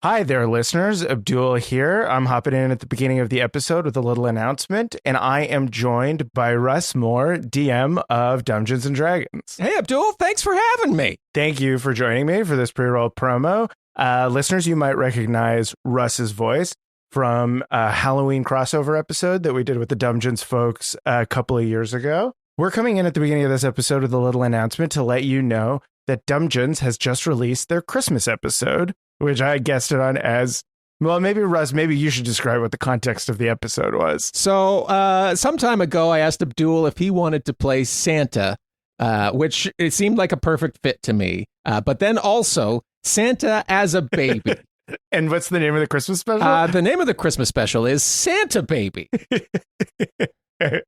Hi there, listeners. Abdul here. I'm hopping in at the beginning of the episode with a little announcement, and I am joined by Russ Moore, DM of Dungeons & Dragons. Hey, Abdul. Thanks for having me. Thank you for joining me for this pre-roll promo. Listeners, you might recognize Russ's voice from a Halloween crossover episode that we did with the Dungeons folks a couple of years ago. We're coming in at the beginning of this episode with a little announcement to let you know that Dungeons has just released their Christmas episode, which I guessed it on as, well, maybe Russ, maybe you should describe what the context of the episode was. So some time ago, I asked Abdul if he wanted to play Santa, which it seemed like a perfect fit to me. But then also Santa as a baby. And what's the name of the Christmas special? The name of the Christmas special is Santa Baby. How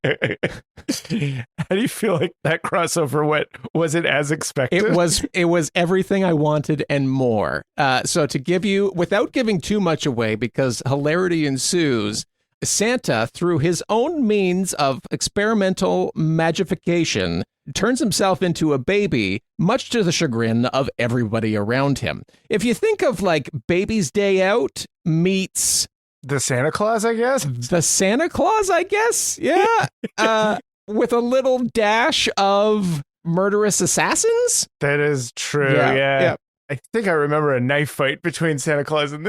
do you feel like that crossover went? Was it as expected? It was everything I wanted and more. So to give you, without giving too much away, because hilarity ensues, Santa, through his own means of experimental magification, turns himself into a baby, much to the chagrin of everybody around him. If you think of like Baby's Day Out meets the Santa Claus, I guess? The Santa Claus, I guess? Yeah. With a little dash of murderous assassins? That is true, yeah. I think I remember a knife fight between Santa Claus and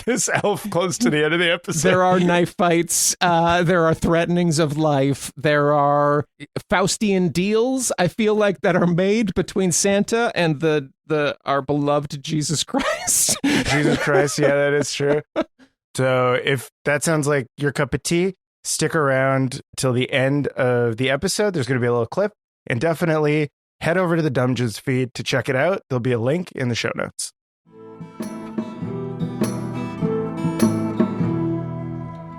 this elf close to the end of the episode. There are knife fights. There are threatenings of life. There are Faustian deals, I feel like, that are made between Santa and our beloved Jesus Christ. Jesus Christ, yeah, that is true. So if that sounds like your cup of tea, stick around till the end of the episode. There's going to be a little clip, and definitely head over to the Dungeons feed to check it out. There'll be a link in the show notes.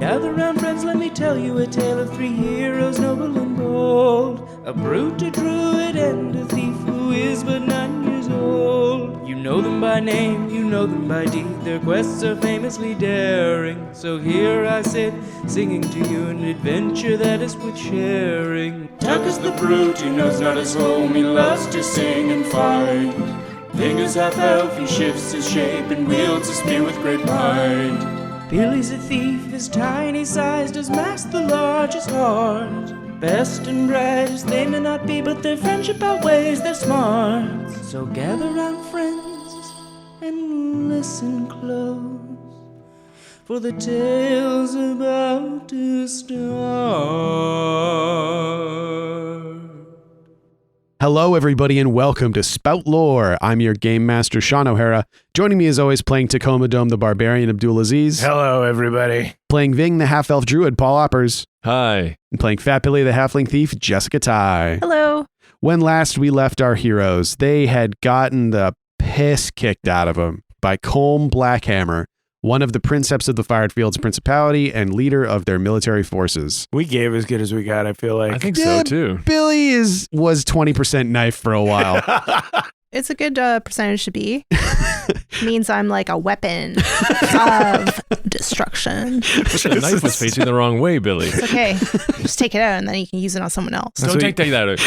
Gather round, friends, let me tell you a tale of three heroes, noble and bold. A brute, a druid, and a thief who is but 9 years old. You know them by name, you know them by deed. Their quests are famously daring. So here I sit, singing to you an adventure that is worth sharing. Tucker's the brute, he knows not his home, he loves to sing and fight. Fingers half elf, he shifts his shape and wields a spear with great might. Billy's a thief, his tiny size does mask the largest heart. Best and brightest they may not be, but their friendship outweighs their smarts. So gather round, friends, and listen close, for the tale's about to start. Hello, everybody, and welcome to Spout Lore. I'm your game master, Shawn O'Hara. Joining me, as always, playing Tacoma Dome the Barbarian, Abdul Aziz. Hello, everybody. Playing Ving the Half-Elf Druid, Paul Oppers. Hi. And playing Fat Billy the Halfling Thief, Jessica Ty. Hello. When last we left our heroes, they had gotten the piss kicked out of them by Colm Blackhammer, one of the princeps of the Firefields Principality and leader of their military forces. We gave as good as we got, I feel like. I think so, too. Billy was 20% knife for a while. It's a good percentage to be. Means I'm like a weapon of destruction. The knife was facing the wrong way, Billy. It's okay. Just take it out and then you can use it on someone else. Don't take that out.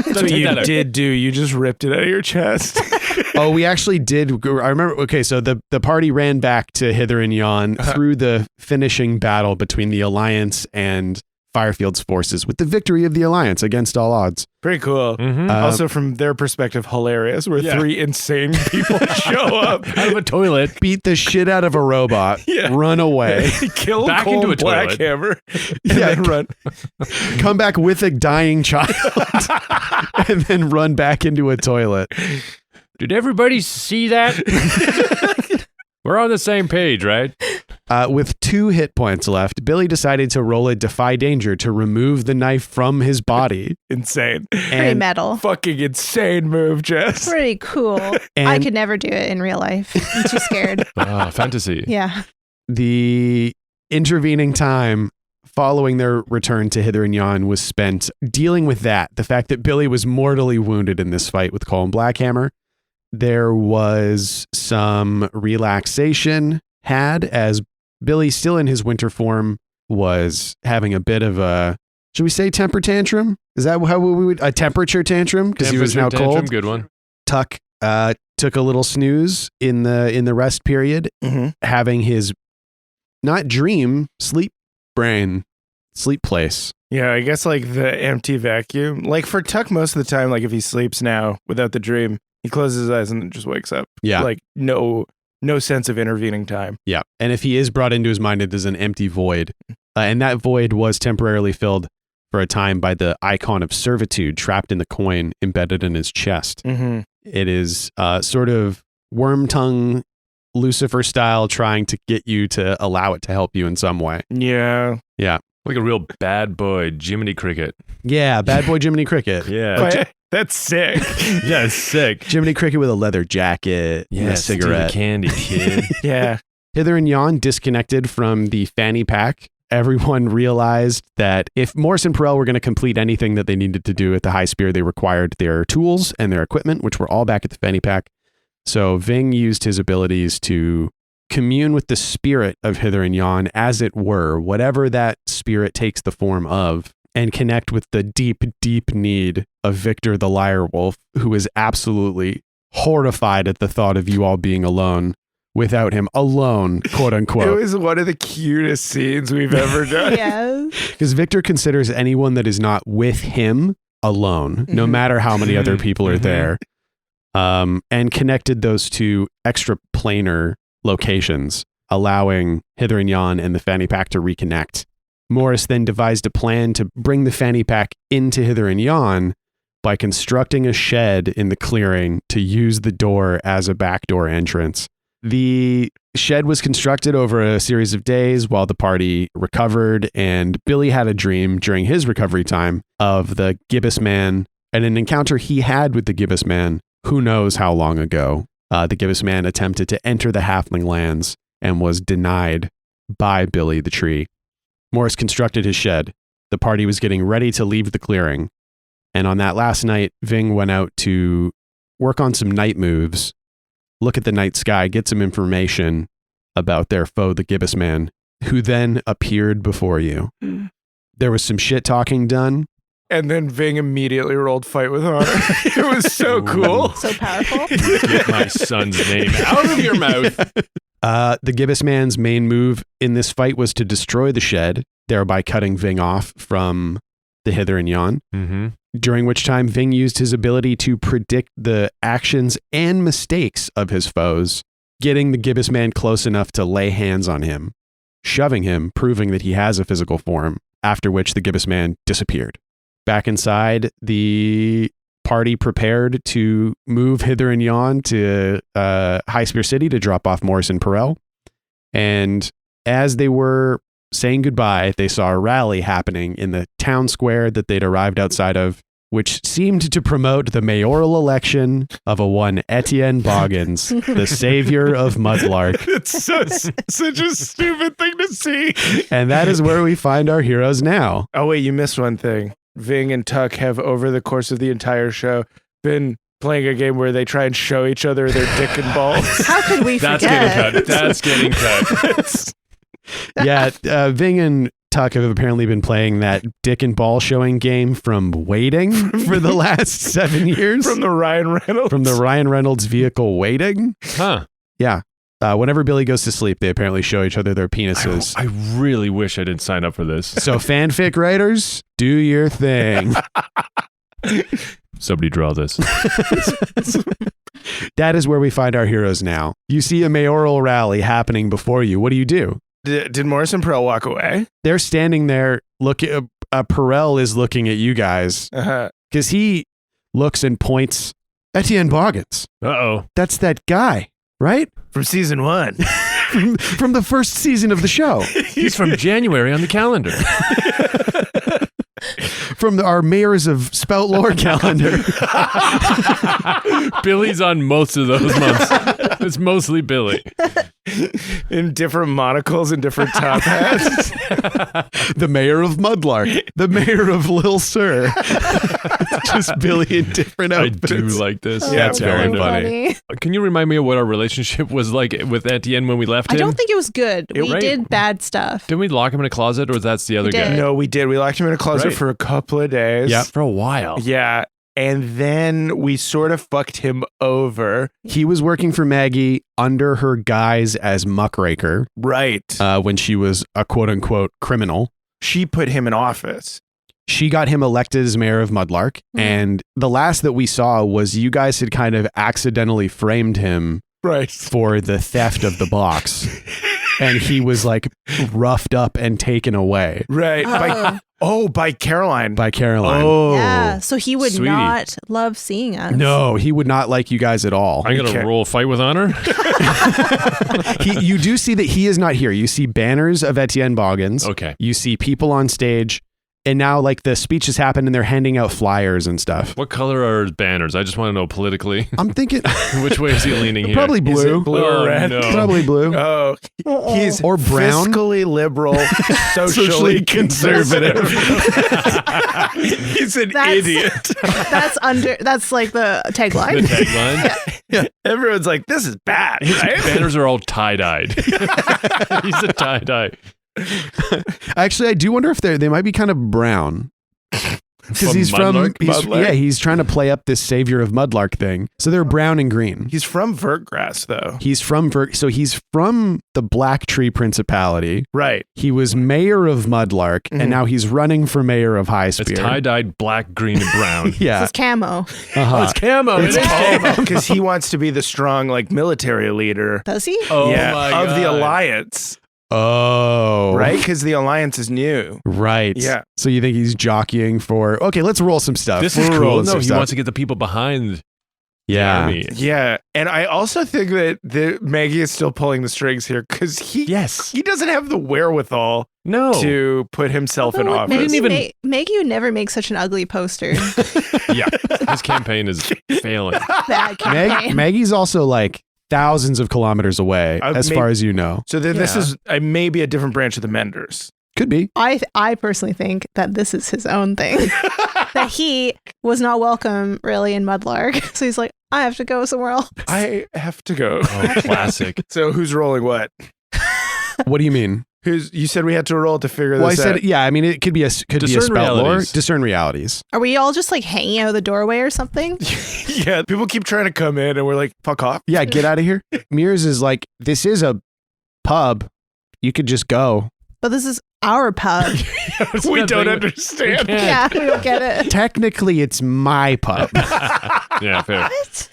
That's what you did do. You just ripped it out of your chest. Oh, we actually did. I remember. Okay, so the party ran back to Hither and Yon through the finishing battle between the Alliance and Firefield's forces, with the victory of the Alliance against all odds. Pretty cool. Mm-hmm. Also, from their perspective, hilarious, where three insane people show up out of a toilet, beat the shit out of a robot, run away, kill back Colm into a toilet. Blackhammer, and run. Come back with a dying child, and then run back into a toilet. Did everybody see that? We're on the same page, right? With 2 hit points left, Billy decided to roll a Defy Danger to remove the knife from his body. Insane. Pretty metal. Fucking insane move, Jess. Pretty cool. I could never do it in real life. I'm too scared. Fantasy. Yeah. The intervening time following their return to Hither and Yon was spent dealing with that. The fact that Billy was mortally wounded in this fight with Colm Blackhammer. There was some relaxation had as Billy, still in his winter form, was having a bit of a, should we say temper tantrum? Is that how we would, a temperature tantrum? Because he was now cold. Good one. Tuck took a little snooze in the rest period, having his not dream, sleep brain, sleep place. Yeah, I guess like the empty vacuum. Like for Tuck, most of the time, like if he sleeps now without the dream, he closes his eyes and then just wakes up. Yeah. Like no sense of intervening time. Yeah. And if he is brought into his mind, it is an empty void. And that void was temporarily filled for a time by the icon of servitude trapped in the coin embedded in his chest. It is sort of worm tongue, Lucifer style, trying to get you to allow it to help you in some way. Yeah. Yeah. Like a real bad boy Jiminy Cricket. Yeah. Bad boy Jiminy Cricket. Yeah. That's sick. Yeah, it's sick. Jiminy Cricket with a leather jacket and a cigarette. Candy, kid. Yeah. Hither and Yon disconnected from the fanny pack. Everyone realized that if Morris and Perel were going to complete anything that they needed to do at the high spear, they required their tools and their equipment, which were all back at the fanny pack. So Ving used his abilities to commune with the spirit of Hither and Yon, as it were, whatever that spirit takes the form of, and connect with the deep, deep need of Victor the Liar Wolf, who is absolutely horrified at the thought of you all being alone. Without him, alone, quote unquote. It was one of the cutest scenes we've ever done. Yes. Because Victor considers anyone that is not with him alone, no matter how many other people are there, and connected those two extra planar locations, allowing Hither and Yon and the fanny pack to reconnect. Morris then devised a plan to bring the fanny pack into Hither and Yon by constructing a shed in the clearing to use the door as a backdoor entrance. The shed was constructed over a series of days while the party recovered, and Billy had a dream during his recovery time of the Gibbous Man and an encounter he had with the Gibbous Man who knows how long ago. The Gibbous Man attempted to enter the Halfling lands and was denied by Billy the Tree. Morris constructed his shed. The party was getting ready to leave the clearing, and on that last night, Ving went out to work on some night moves, look at the night sky, get some information about their foe, the Gibbous Man, who then appeared before you. There was some shit talking done. And then Ving immediately rolled fight with honor. It was so cool. So powerful. Get my son's name out of your mouth. The Gibbous Man's main move in this fight was to destroy the shed, thereby cutting Ving off from the Hither and Yon. During which time Ving used his ability to predict the actions and mistakes of his foes, getting the Gibbous Man close enough to lay hands on him, shoving him, proving that he has a physical form, after which the Gibbous Man disappeared. Back inside, the party prepared to move Hither and Yon to High Spear City to drop off Morris and Perel. And as they were saying goodbye, they saw a rally happening in the town square that they'd arrived outside of, which seemed to promote the mayoral election of a one Etienne Boggins, the savior of Mudlark. It's such a stupid thing to see. And that is where we find our heroes now. Oh, wait, you missed one thing. Ving and Tuck have, over the course of the entire show, been playing a game where they try and show each other their dick and balls. How could we forget? That's getting cut. Yeah, Ving and Tuck have apparently been playing that dick and ball showing game from Waiting for the last 7 years. From the Ryan Reynolds. From the Ryan Reynolds vehicle Waiting. Huh. Yeah. Whenever Billy goes to sleep, they apparently show each other their penises. I really wish I didn't sign up for this. So fanfic writers, do your thing. Somebody draw this. That is where we find our heroes now. You see a mayoral rally happening before you. What do? Did Morris and Perel walk away? They're standing there. Perel is looking at you guys because he looks and points. Etienne Boggins. Uh-oh. That's that guy, right? From season 1. from the first season of the show. He's from January on the calendar. From our Mayors of Spout Lore calendar. Billy's on most of those months. It's mostly Billy. In different monocles and different top hats. The mayor of Mudlark. The mayor of Lil Sur. Just Billy in different outfits. I do like this. Yeah, That's it's very very funny. Can you remind me of what our relationship was like with Etienne when we left him? I don't think it was good. We Right. did bad stuff. Didn't we lock him in a closet, or was that the other We did. guy? No, we did. We locked him in a closet Right. for a couple of days. Yep. For a while. Yeah. and then we sort of fucked him over. He was working for Maggie under her guise as muckraker Right. when she was a quote unquote criminal. She put him in office. She got him elected as mayor of Mudlark. And the last that we saw was you guys had kind of accidentally framed him Right. for the theft of the box. And he was like roughed up and taken away Right. By Caroline. by Caroline. Oh. Yeah, so he would Sweetie. not love seeing us. No, he would not like you guys at all. I'm going to roll fight with honor. You do see that he is not here. You see banners of Etienne Boggins. Okay. You see people on stage. And now, like, the speech has happened and they're handing out flyers and stuff. What color are his banners? I just want to know politically. I'm thinking Which way is he leaning here? probably Is blue. it blue Oh, or red? no. Probably blue. Oh, he's Or brown. fiscally liberal, socially conservative. He's an That's- idiot. That's like the The tagline. tagline? Everyone's like, this is bad, right? Banners are all tie-dyed. He's a tie-dye. Actually, I do wonder if they might be kind of brown. Because From he's from, Mudlark? Mudlark? he's trying to play up this savior of Mudlark thing. So they're brown and green. He's from Vertgrass, though. He's from so he's from the Black Tree Principality. Right. He was mayor of Mudlark, Mhm. and now he's running for mayor of High It's Spear. tie-dyed black, green, and brown. Yeah. This is camo. Uh-huh. It's camo. It's It is camo. Because he wants to be the strong, like, military leader. Does he? Oh my of the God. Alliance. Oh. Right? Because the Alliance is new. Right. Yeah. So you think he's jockeying for, okay, let's roll some stuff. This is We're cool. rolling No, some he stuff. wants to get the people behind the Yeah. army. Yeah. And I also think that Maggie is still pulling the strings here because he doesn't have the wherewithal No. to put himself in Although office. didn't even- Maggie would never make such an ugly poster. Yeah. His campaign is failing. That campaign. Maggie's also like thousands of kilometers away, as far as you know. So then this Yeah. is maybe a different branch of the Menders. Could be. I personally think that this is his own thing. That he was not welcome really in Mudlark. So he's like, I have to go somewhere else. I have to go. Oh, classic. So who's rolling what? What do you mean? You said we had to roll to figure Well, I this out. said, yeah, I mean, it could be a Discern Spout Lore. realities. Discern realities. Are we all just like hanging out of the doorway or something? Yeah, people keep trying to come in and we're like, fuck off. Yeah, get out of here. Mears is like, this is a pub. You could just go. But this is our pub. We don't understand. Yeah, we don't get it. Technically, it's my pub. Yeah, fair. What?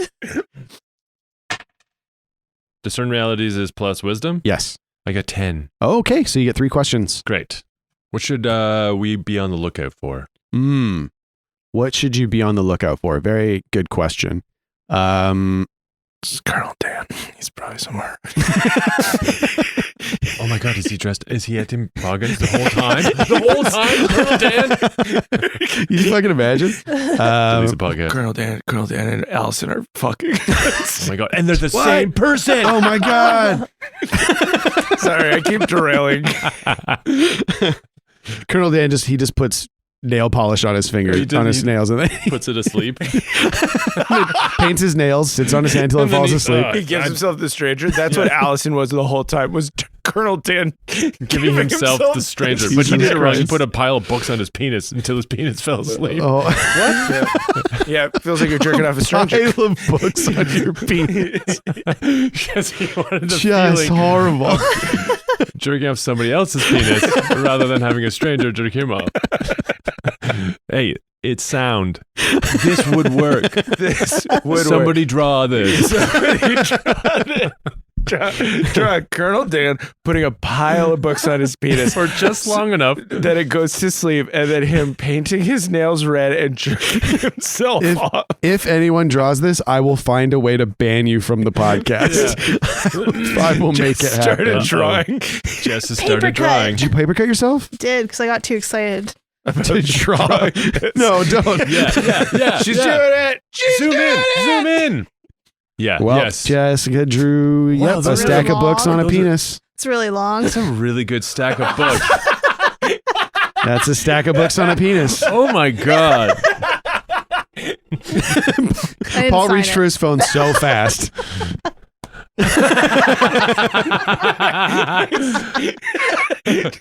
Discern realities is plus wisdom. Yes. I got 10. Okay, so you get 3 questions. Great. What should we be on the lookout for? What should you be on the lookout for? Very good question. It's Colonel Dan. He's probably somewhere. Oh my God, is he dressed? Is he at Tim Boggins the whole time? The whole time, Colonel Dan? You fucking imagine? He's a podcast. Colonel Dan and Allison are fucking. Oh my God, and they're the What? same person. Oh my God. Sorry, I keep derailing. Colonel Dan just puts nail polish on his fingers, He did- on his he- nails, and then he Puts it asleep. paints his nails, sits on his hand until he And then falls he- asleep. He gives himself the stranger. That's what Allison was the whole time. Was Colonel Dan Giving himself the stranger. But he Jesus did it wrong. He Christ. put a pile of books on his penis until his penis fell asleep. Oh, Yeah, it feels like you're jerking off a stranger. pile of books on your penis. Because he wanted the Just feeling horrible. of jerking off somebody else's penis rather than having a stranger jerk him off. Hey, it's sound. This would work. This would Somebody draw this. draw Colonel Dan putting a pile of books on his penis For just long enough. that it goes to sleep, and then him painting his nails red and jerking himself off. If anyone draws this, I will find a way to ban you from the podcast. I will make it Started happen. drawing. Jess has Paper started cut. drawing. Did you paper cut yourself? Did because I got too excited. To draw? No, don't. Yeah. She's yeah. doing it. Zoom in. Yeah, Well, yes. Jessica drew Wow, a those are stack really of books on a long. penis. It's really long. That's a really good stack of books. That's a stack of books on a penis. Oh my God. I didn't Paul sign reached it. for his phone so fast.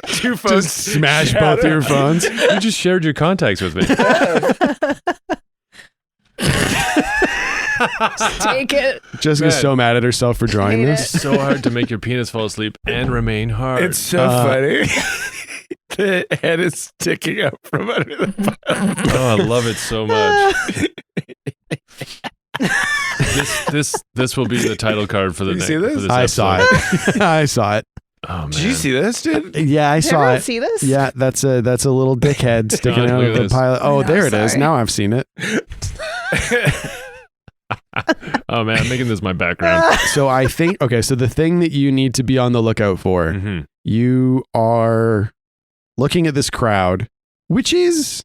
Two phones. Just smash both of your phones. You just shared your contacts with me. Just take it. Jessica's Man. so mad at herself for drawing Hate this. It's so hard to make your penis fall asleep and remain hard. It's so funny. The head is sticking up from under the pile. Oh, I love it so much. This will be the title card for the You next. see this? For this I saw episode. it. I saw it. Oh man. Did you see this, dude? Yeah, I Did saw everyone it. see this? Yeah, that's a little dickhead sticking God, out look of at the this. pilot. Oh, No, there it is. sorry. Now I've seen it. Oh man, I'm making this my background. So I think so the thing that you need to be on the lookout for, Mhm. you are looking at this crowd, which is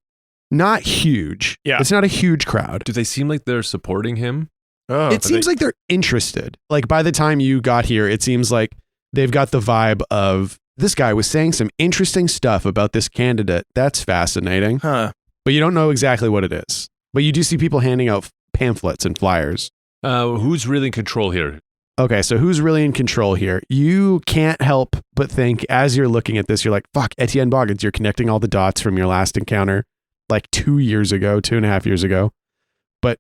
not huge. Yeah. It's not a huge crowd. Do they seem like they're supporting him? Oh, It seems like they're interested. Like by the time you got here, it seems like they've got the vibe of this guy was saying some interesting stuff about this candidate. That's fascinating. huh? But you don't know exactly what it is. But you do see people handing out pamphlets and flyers. Who's really in control here? Okay, so who's really in control here? You can't help but think as you're looking at this, you're like, fuck, Etienne Boggins. You're connecting all the dots from your last encounter like 2.5 years ago. But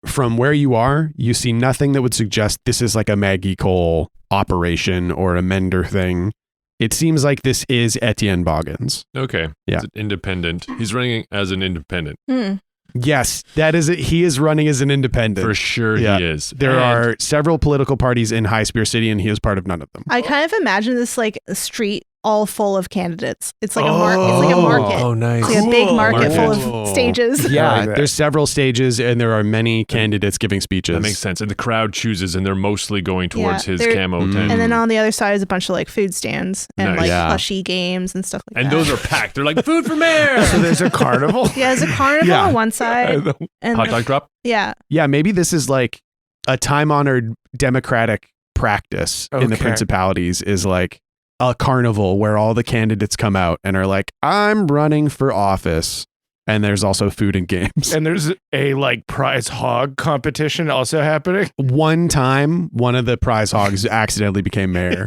from where you are, you see nothing that would suggest this is like a Maggie Cole operation or a Mender thing. It seems like this is Etienne Boggins. Okay. Yeah. It's an independent. He's running as an independent. Hmm. Yes, that is it. He is running as an independent. For sure Yeah. he is. There And are several political parties in High Spear City, and he is part of none of them. I kind of imagine this like a street all full of candidates. It's like a it's like a market. Oh, nice. It's like a big Cool. market full Market. of stages. Yeah, I like that. there's several stages, and there are many candidates giving speeches. That makes sense. And the crowd chooses, and they're mostly going towards Yeah, his they're- camo Mm. tent. And then on the other side is a bunch of like food stands and Nice. like Yeah. plushy games and stuff like And that. those are packed. They're like, food for mayor! So there's a carnival. yeah, there's a carnival Yeah. on one side. And Hot dog drop? yeah. Yeah, maybe this is like a time-honored democratic practice in the Okay. principalities is like a carnival where all the candidates come out and are like, I'm running for office. And there's also food and games. And there's a like prize hog competition also happening One time, one of the prize hogs accidentally became mayor.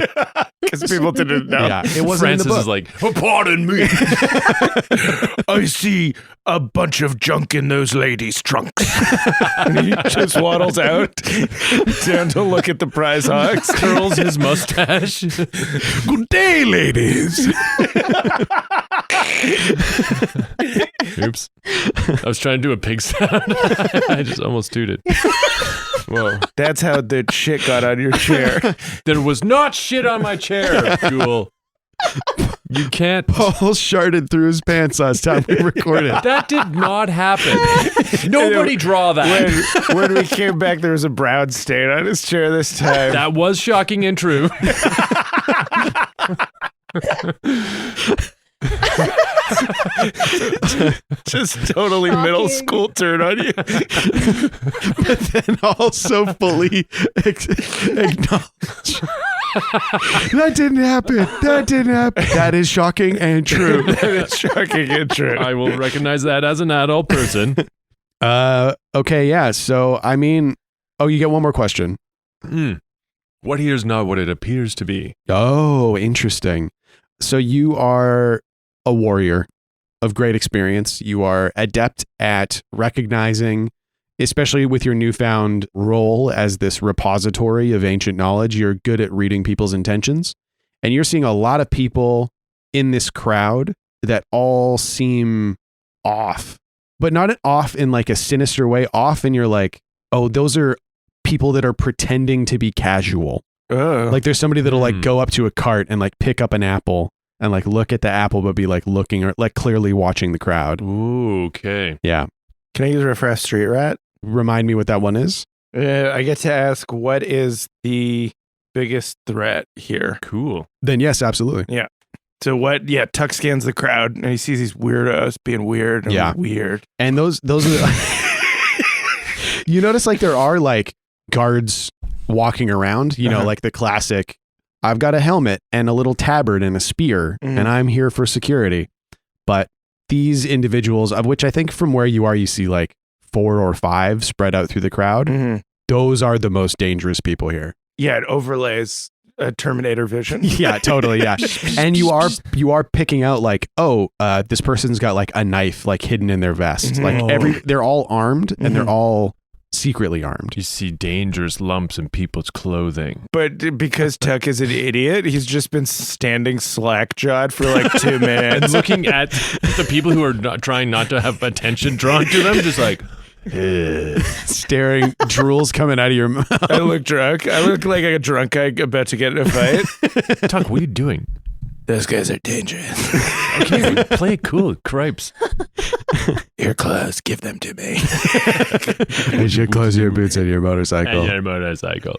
because people didn't know. Yeah, it wasn't in the Francis book. is like, oh, pardon me. I see a bunch of junk in those ladies' trunks. And he just waddles out down to look at the prize hogs. Curls his mustache. Good day, ladies. Oops. I was trying to do a pig sound. I just almost tooted. Whoa. That's how the shit got on your chair. There was not shit on my chair, Jewel. You can't. Paul sharted through his pants last time we recorded. That did not happen. Nobody draw that. When we came back, there was a brown stain on his chair this time. That was shocking and true. Just totally Shocking. middle school turn on you. But then also fully acknowledge that didn't happen. That didn't happen. That is shocking and true. That is shocking and true. I will recognize that as an adult person. Okay, yeah. So I mean, oh, you get one more question. What here is not what it appears to be. Oh, interesting. So you are a warrior of great experience. You are adept at recognizing, especially with your newfound role as this repository of ancient knowledge, you're good at reading people's intentions. And you're seeing a lot of people in this crowd that all seem off, but not off in like a sinister way. Off in you're like, oh, those are people that are pretending to be casual. Oh. Like there's somebody that'll like go up to a cart and like pick up an apple and like look at the apple, but be like looking or like clearly watching the crowd. Ooh, okay. Yeah. Can I use Refresh Street Rat? Remind me what that one is. I get to ask, what is the biggest threat here? Cool. Then yes, absolutely. So what? Yeah, Tuck scans the crowd and he sees these weirdos being weird. And Yeah. weird. And those are you notice like there are like guards walking around, you know, Uh-huh. like the classic, I've got a helmet and a little tabard and a spear Mhm. and I'm here for security. But these individuals, of which I think from where you are, you see like 4 or 5 spread out through the crowd. Mhm. Those are the most dangerous people here. Yeah, it overlays a Terminator vision. Yeah, totally. Yeah. And you are picking out like, oh, this person's got like a knife like hidden in their vest. Mhm. Like they're all armed and they're all secretly armed. You see dangerous lumps in people's clothing. But because Tuck is an idiot, he's just been standing slack-jawed for like 2 minutes. And looking at the people who are trying not to have attention drawn to them, just like, Staring, drool's coming out of your mouth. I look drunk. I look like a drunk guy about to get in a fight. Tuck, what are you doing? Those guys are dangerous. Okay, play it cool, cripes. Your clothes, give them to me. You should close your boots on your motorcycle. And your motorcycle.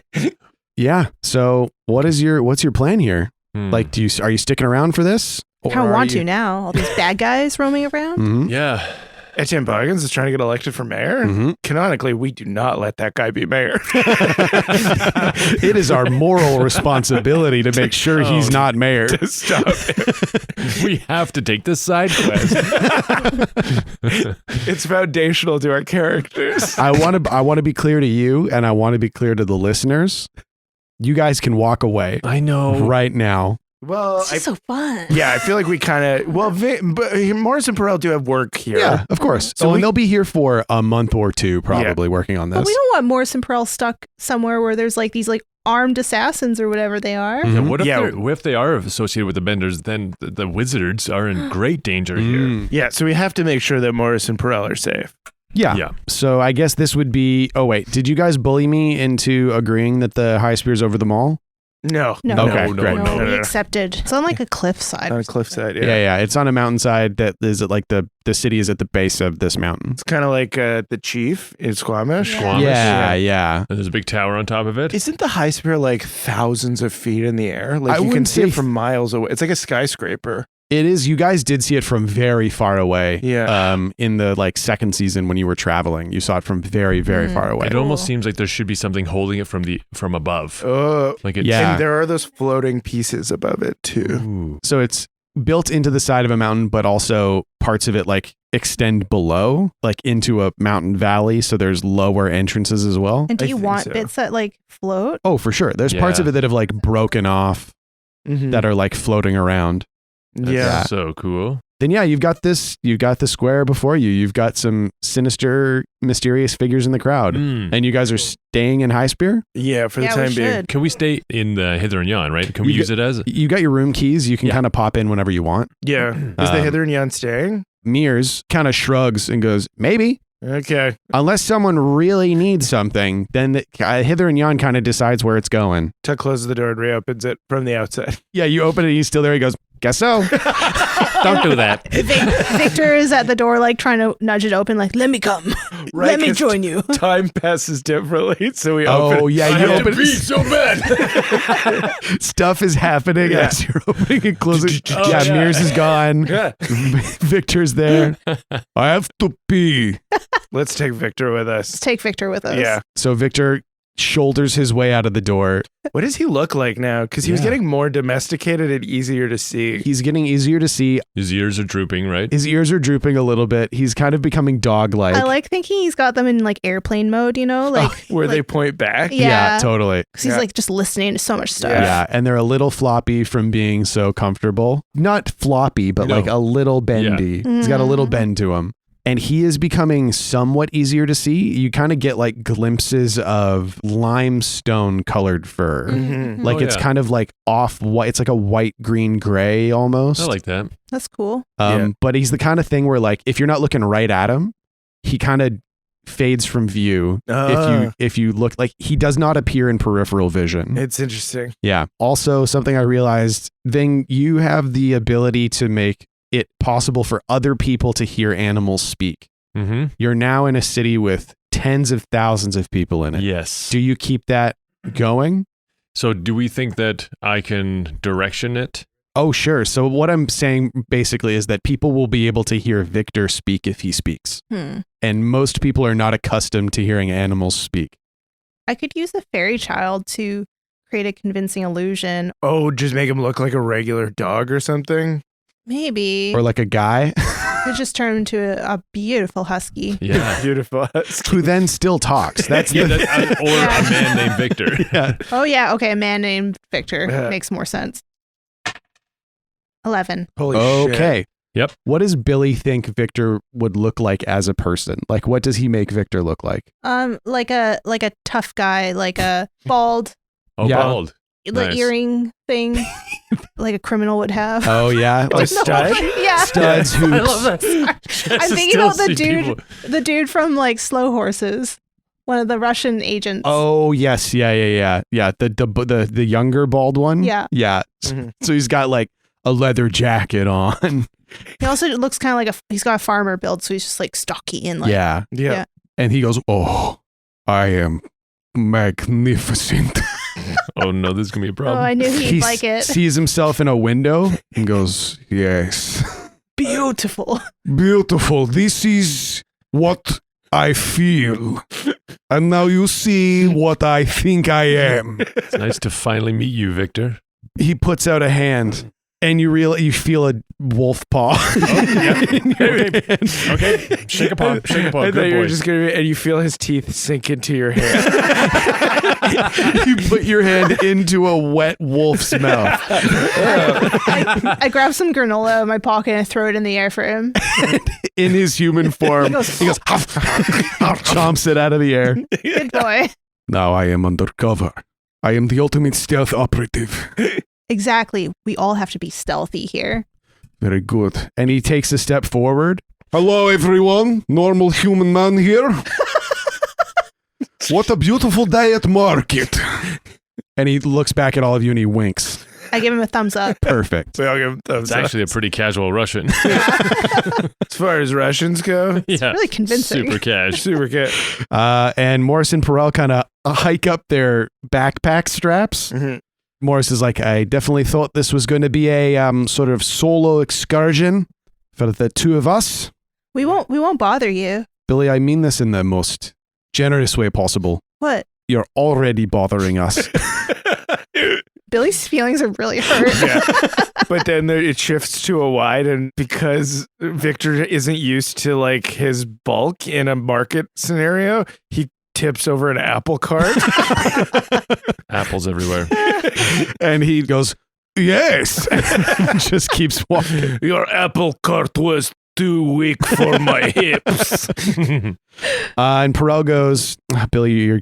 Yeah. So what's your plan here? Like, are you sticking around for this? I kind of want to now. All these bad guys roaming around. Mm-hmm. Yeah. Etienne Boggins is trying to get elected for mayor. Mm-hmm. Canonically, we do not let that guy be mayor. It is our moral responsibility to make sure he's not mayor. Stop it. We have to take this side quest. It's foundational to our characters. I want to be clear to you, and I want to be clear to the listeners. You guys can walk away I know. right now. Well, This is so fun. yeah, I feel like we kind of but Morris and Perel do have work here. Yeah, of course. So And they'll be here for a month or two, probably working on this. But we don't want Morris and Pearl stuck somewhere where there's like these like armed assassins or whatever they are. Mhm. Yeah, what Yeah. if they are associated with the Benders? Then the wizards are in great danger here. Mm. Yeah, so we have to make sure that Morris and Perel are safe. Yeah. Yeah. So I guess this would be. Oh wait, did you guys bully me into agreeing that the high spear's over the mall? No. No, Okay, no, great. no, we no. accepted. It's on like a cliffside. On a cliffside, Yeah. yeah, It's on a mountainside that is at like the city is at the base of this mountain. It's kind of like the chief in Squamish. Yeah. Squamish. Yeah. And there's a big tower on top of it. Isn't the high spear like thousands of feet in the air? Like I you can wouldn't see say it from miles away. It's like a skyscraper. It is. You guys did see it from very far away. Yeah. In the like second season when you were traveling, you saw it from very, very far away. It Cool. almost seems like there should be something holding it from above. Like it's, Yeah. And there are those floating pieces above it too. Ooh. So it's built into the side of a mountain, but also parts of it like extend below, like into a mountain valley. So there's lower entrances as well. And do I you think want so. bits that like float? Oh, for sure. There's parts Yeah. of it that have like broken off Mhm. that are like floating around. That's Yeah. so cool. Then yeah, you've got the square before you. You've got some sinister, mysterious figures in the crowd. Mm. And you guys are staying in High Spear? Yeah, for the Yeah, we time being. should. Can we stay in the Hither and Yon, right? Can we You use it as? You got your room keys. You can Yeah. kind of pop in whenever you want. Yeah. Is the Um, Hither and Yon staying? Mears kind of shrugs and goes, maybe. Okay. Unless someone really needs something, then Hither and Yon kind of decides where it's going. Tuck closes the door and reopens it from the outside. Yeah, you open it, he's still there. He goes, guess so. Don't do that. Victor is at the door, like trying to nudge it open, like, let me come. Right, Let me 'cause join you. Time passes differently, so we open Oh, it. yeah, you open it. so bad. Stuff is happening Yeah. as you're opening and closing. Oh, yeah, yeah. Mears is gone. Yeah. Victor's there. I have to pee. Let's take Victor with Let's us. take Victor with us. Yeah. So Victor shoulders his way out of the door. What does he look like now? Because he was Yeah. getting more domesticated and easier to see. He's getting easier to see. His ears are drooping, right? His ears are drooping a little bit. He's kind of becoming dog-like. I like thinking he's got them in like airplane mode, you know? Like, Where they point back. yeah. Totally. Because he's Yeah. like just listening to so much stuff. Yeah, and they're a little floppy from being so comfortable. Not floppy, but No. like a little bendy. He's got a little Mhm. bend to him. And he is becoming somewhat easier to see. You kind of get like glimpses of limestone colored fur. Mhm. Like Oh, it's yeah. kind of like off white. It's like a white, green, gray almost. I like that. That's cool. Yeah. But he's the kind of thing where like if you're not looking right at him, he kind of fades from view. If you look, like he does not appear in peripheral vision. It's interesting. Yeah. Also, something I realized, Ving, you have the ability to make it possible for other people to hear animals speak. Mm-hmm. You're now in a city with tens of thousands of people in it. Yes. Do you keep that going? So do we think that I can direction it? Oh, sure. So what I'm saying basically is that people will be able to hear Victor speak if he speaks. And most people are not accustomed to hearing animals speak. I could use a fairy child to create a convincing illusion. Oh, just make him look like a regular dog or something. Maybe. Or like a guy Could just turn into a beautiful husky. Yeah. Beautiful. who then still talks. That's Yeah, the or a man named Victor. yeah. Oh, yeah. Okay. A man named Victor Yeah. makes more sense. 11. Holy shit. Okay. Yep. What does Billy think Victor would look like as a person? Like, what does he make Victor look like? Like a tough guy, like a bald Oh, Yeah. bald. Nice. earring thing, like a criminal would have. Oh, yeah. Like stud? Yeah. studs, hoops. I love that. I'm thinking about the dude from like Slow Horses, one of the Russian agents. Oh, yes. Yeah. The younger bald one? Yeah. Yeah. Mhm. So he's got like a leather jacket on. He also looks kind of like he's got a farmer build, so he's just like stocky and like. Yeah. Yeah. And he goes, "Oh, I am magnificent." Oh no, this is gonna be a Oh, problem. I knew he'd He like it. sees himself in a window and goes, "Yes. Beautiful. Beautiful. This is what I feel. And now you see what I think I am." It's nice to finally meet you, Victor. He puts out a hand and you feel a wolf paw. in your hand. Okay, shake a paw. Shake a paw. I thought Good you were boy. just gonna, and you feel his teeth sink into your hand. You put your hand into a wet wolf's mouth. I grab some granola out of my pocket and throw it in the air for him. In his human form. He goes, chomps it out of the air. Good boy. Now I am undercover. I am the ultimate stealth operative. Exactly. We all have to be stealthy here. Very good. And he takes a step forward. Hello, everyone. Normal human man here. What a beautiful day at market. And he looks back at all of you and he winks. I give him a thumbs up. Perfect. We all give him thumbs It's up. actually a pretty casual Russian. As far as Russians go, Yeah. Really convincing. Super cash. super good. And Morris and Perel kind of hike up their backpack straps. Mhm. Morris is like, I definitely thought this was going to be a sort of solo excursion for the two of us. We won't bother you. Billy, I mean this in the most generous way possible. What? You're already bothering us. Billy's feelings are really hurt. Yeah. But then it shifts to a wide, and because Victor isn't used to like his bulk in a market scenario, he tips over an apple cart. Apples everywhere. And he goes, yes. Just keeps walking. Your apple cart was too weak for my hips. And Perel goes, Billy,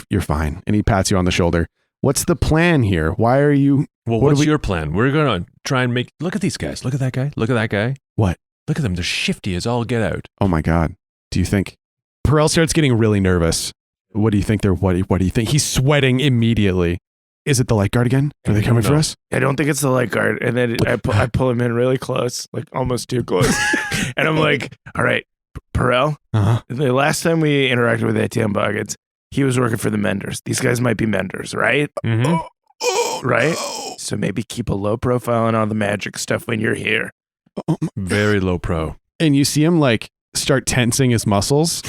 you're fine. And he pats you on the shoulder. What's the plan here? Why are you? Well, What do what's we- your plan? We're going to try and make... Look at these guys. Look at that guy. Look at that guy. What? Look at them. They're shifty as all get out. Oh my God. Do you think? Perel starts getting really nervous. What do you think what do you think? He's sweating immediately. Is it the light guard again? Are they coming for us? I don't think it's the light guard. And then I pull him in really close, like almost too close. And I'm like, all right, Perel, Uh-huh. the last time we interacted with ATM Buggets, he was working for the Menders. These guys might be Menders, right? Mm-hmm. Right? So maybe keep a low profile on all the magic stuff when you're here. Very low pro. And you see him like start tensing his muscles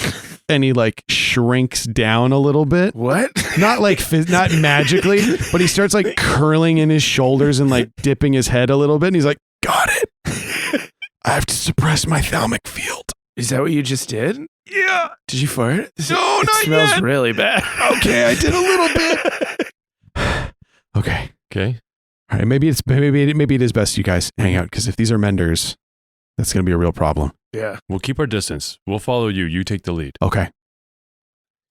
and he like shrinks down a little bit. What? Not like not magically, but he starts like curling in his shoulders and like dipping his head a little bit. And he's like, got it. I have to suppress my thalamic field. Is that what you just did? Yeah. Did you fart? No, it not smells yet. really bad. Okay, I did a little bit. Okay. Okay. All right. Maybe it is best you guys hang out because if these are menders, that's going to be a real problem. Yeah. We'll keep our distance. We'll follow you. You take the lead. Okay.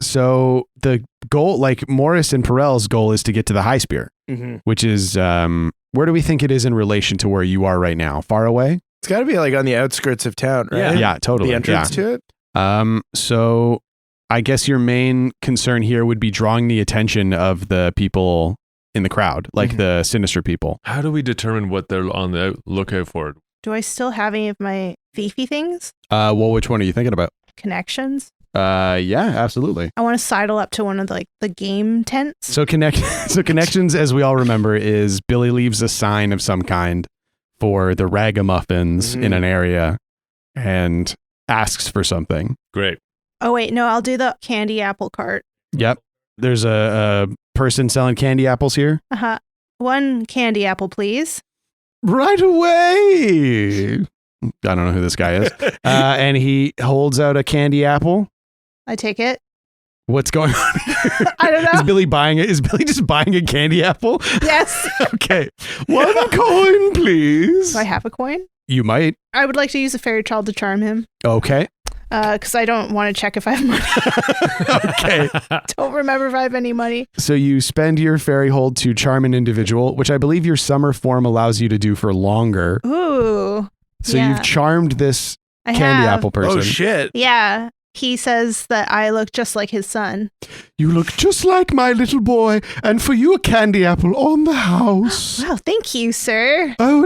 So the goal, like Morris and Perel's goal, is to get to the High Spear, Mm-hmm. which is where do we think it is in relation to where you are right now? Far away? It's got to be like on the outskirts of town, right? Yeah, totally. The entrance to it? So I guess your main concern here would be drawing the attention of the people in the crowd, like the sinister people. How do we determine what they're on the lookout for? Do I still have any of my thiefy things? Well, which one are you thinking about? Connections? Yeah, absolutely. I want to sidle up to one of the game tents. So connections, as we all remember, is Billy leaves a sign of some kind for the ragamuffins in an area and asks for something. Great. Oh wait, no, I'll do the candy apple cart. Yep. There's a person selling candy apples here. One candy apple, please. Right away. I don't know who this guy is. And he holds out a candy apple. I take it. What's going on here? I don't know. Is Billy buying it? Is Billy just buying a candy apple? Yes. Okay. 1 coin, please. Do I have a coin? You might. I would like to use a fairy child to charm him. Okay. Because I don't want to check if I have money. Okay. Don't remember if I have any money. So you spend your fairy hold to charm an individual, which I believe your summer form allows you to do for longer. Ooh. So yeah. you've charmed this I candy have. apple person. Oh, shit. Yeah. He says that I look just like his son. You look just like my little boy, and for you a candy apple on the house. Wow, thank you, sir. Oh,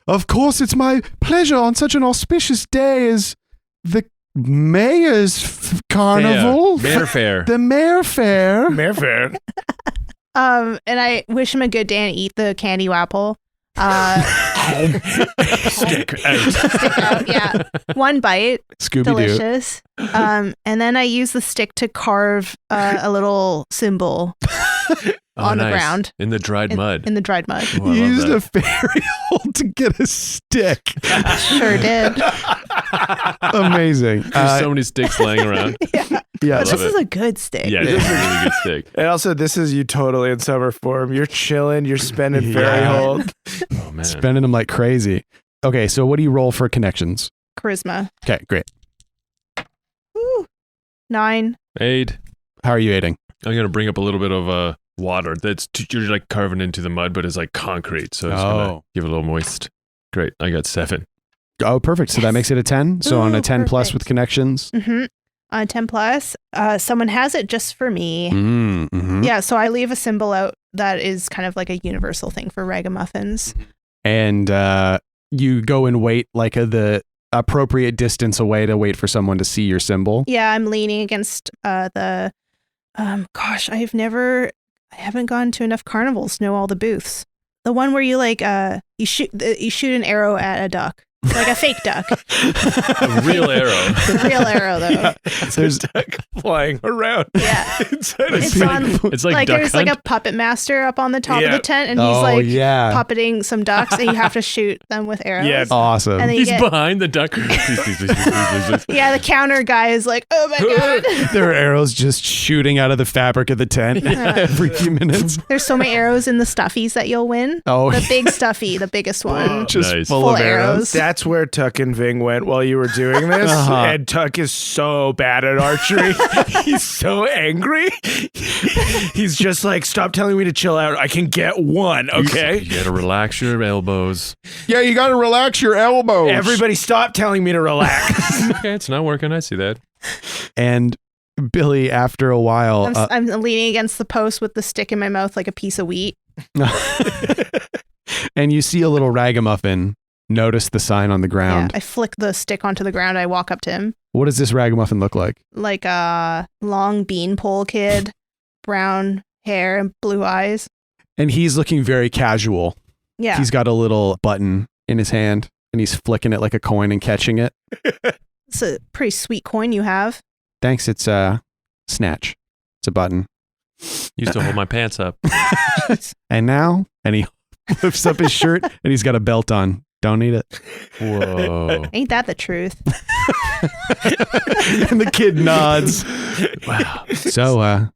of course, it's my pleasure on such an auspicious day as the Mayor's Carnival. Mayor Fair. The Mayor Fair. Mayor Fair. And I wish him a good day and eat the candy apple. Stick out. Stick out, yeah. One bite. Scooby-Doo. Delicious. And then I use the stick to carve a little symbol on the nice. ground. In the dried mud. In the dried mud. Oh, I You love used that. a fairy hold to get a stick. Sure did. Amazing. There's so many sticks laying around. Yeah. I This love is it. a good steak. Yeah, this is a really good stick. And also, this is you totally in summer form. You're chilling. You're spending fairy Yeah. hold. Oh, man. Spending them like crazy. Okay, so what do you roll for connections? Charisma. Okay, great. Ooh. 9. 8. How are you aiding? I'm going to bring up a little bit of water that's you're like carving into the mud, but it's like concrete. So it's going to give it a little moist. Great. I got 7. Oh, perfect. So that makes it a 10. So on a Ooh, 10 plus perfect. with connections. Mm-hmm. On 10 plus, someone has it just for me. Mm-hmm. Yeah, so I leave a symbol out that is kind of like a universal thing for ragamuffins. And you go and wait like the appropriate distance away to wait for someone to see your symbol. Yeah, I'm leaning against the. Gosh, I haven't gone to enough carnivals to know all the booths. The one where you like you shoot an arrow at a duck, like a fake duck. A real arrow. A real arrow though. There's duck flying around. Yeah. Inside a It's big- on It's like duck there's hunt. like a puppet master up on the top of Yeah. the tent, and oh, he's like yeah. puppeting some ducks, and you have to shoot them with arrows. Yeah. Awesome. And then you He's get, behind the duck. Please, please, please, please, please, please. yeah, the counter guy is like, oh my god. There are arrows just shooting out of the fabric of the tent every few minutes. There's so many arrows in the stuffies that you'll win. Oh, The big stuffy, the biggest one. just Nice. full, Full of arrows. arrows. That's where Tuck and Ving went while you were doing this. Uh-huh. And Tuck is so bad at archery. He's so angry. He's just like, stop telling me to chill out. I can get one, okay? You gotta relax your elbows. Yeah, you got to relax your elbows. Everybody stop telling me to relax. Okay, it's not working. I see that. And Billy, after a while, I'm leaning against the post with the stick in my mouth like a piece of wheat. and you see a little ragamuffin notice the sign on the Yeah, ground. I flick the stick onto the ground. I walk up to him What does this ragamuffin look like? like a long beanpole kid, brown hair and blue eyes. And he's looking very casual. Yeah. He's got a little button in his hand and he's flicking it like a coin and catching it. It's a pretty sweet coin you have. Thanks, it's Snatch. It's a button. Used to hold my pants up. And now, and he lifts up his shirt and he's got a belt on. Don't need it. Whoa. Ain't that the truth? And the kid nods. Wow. So,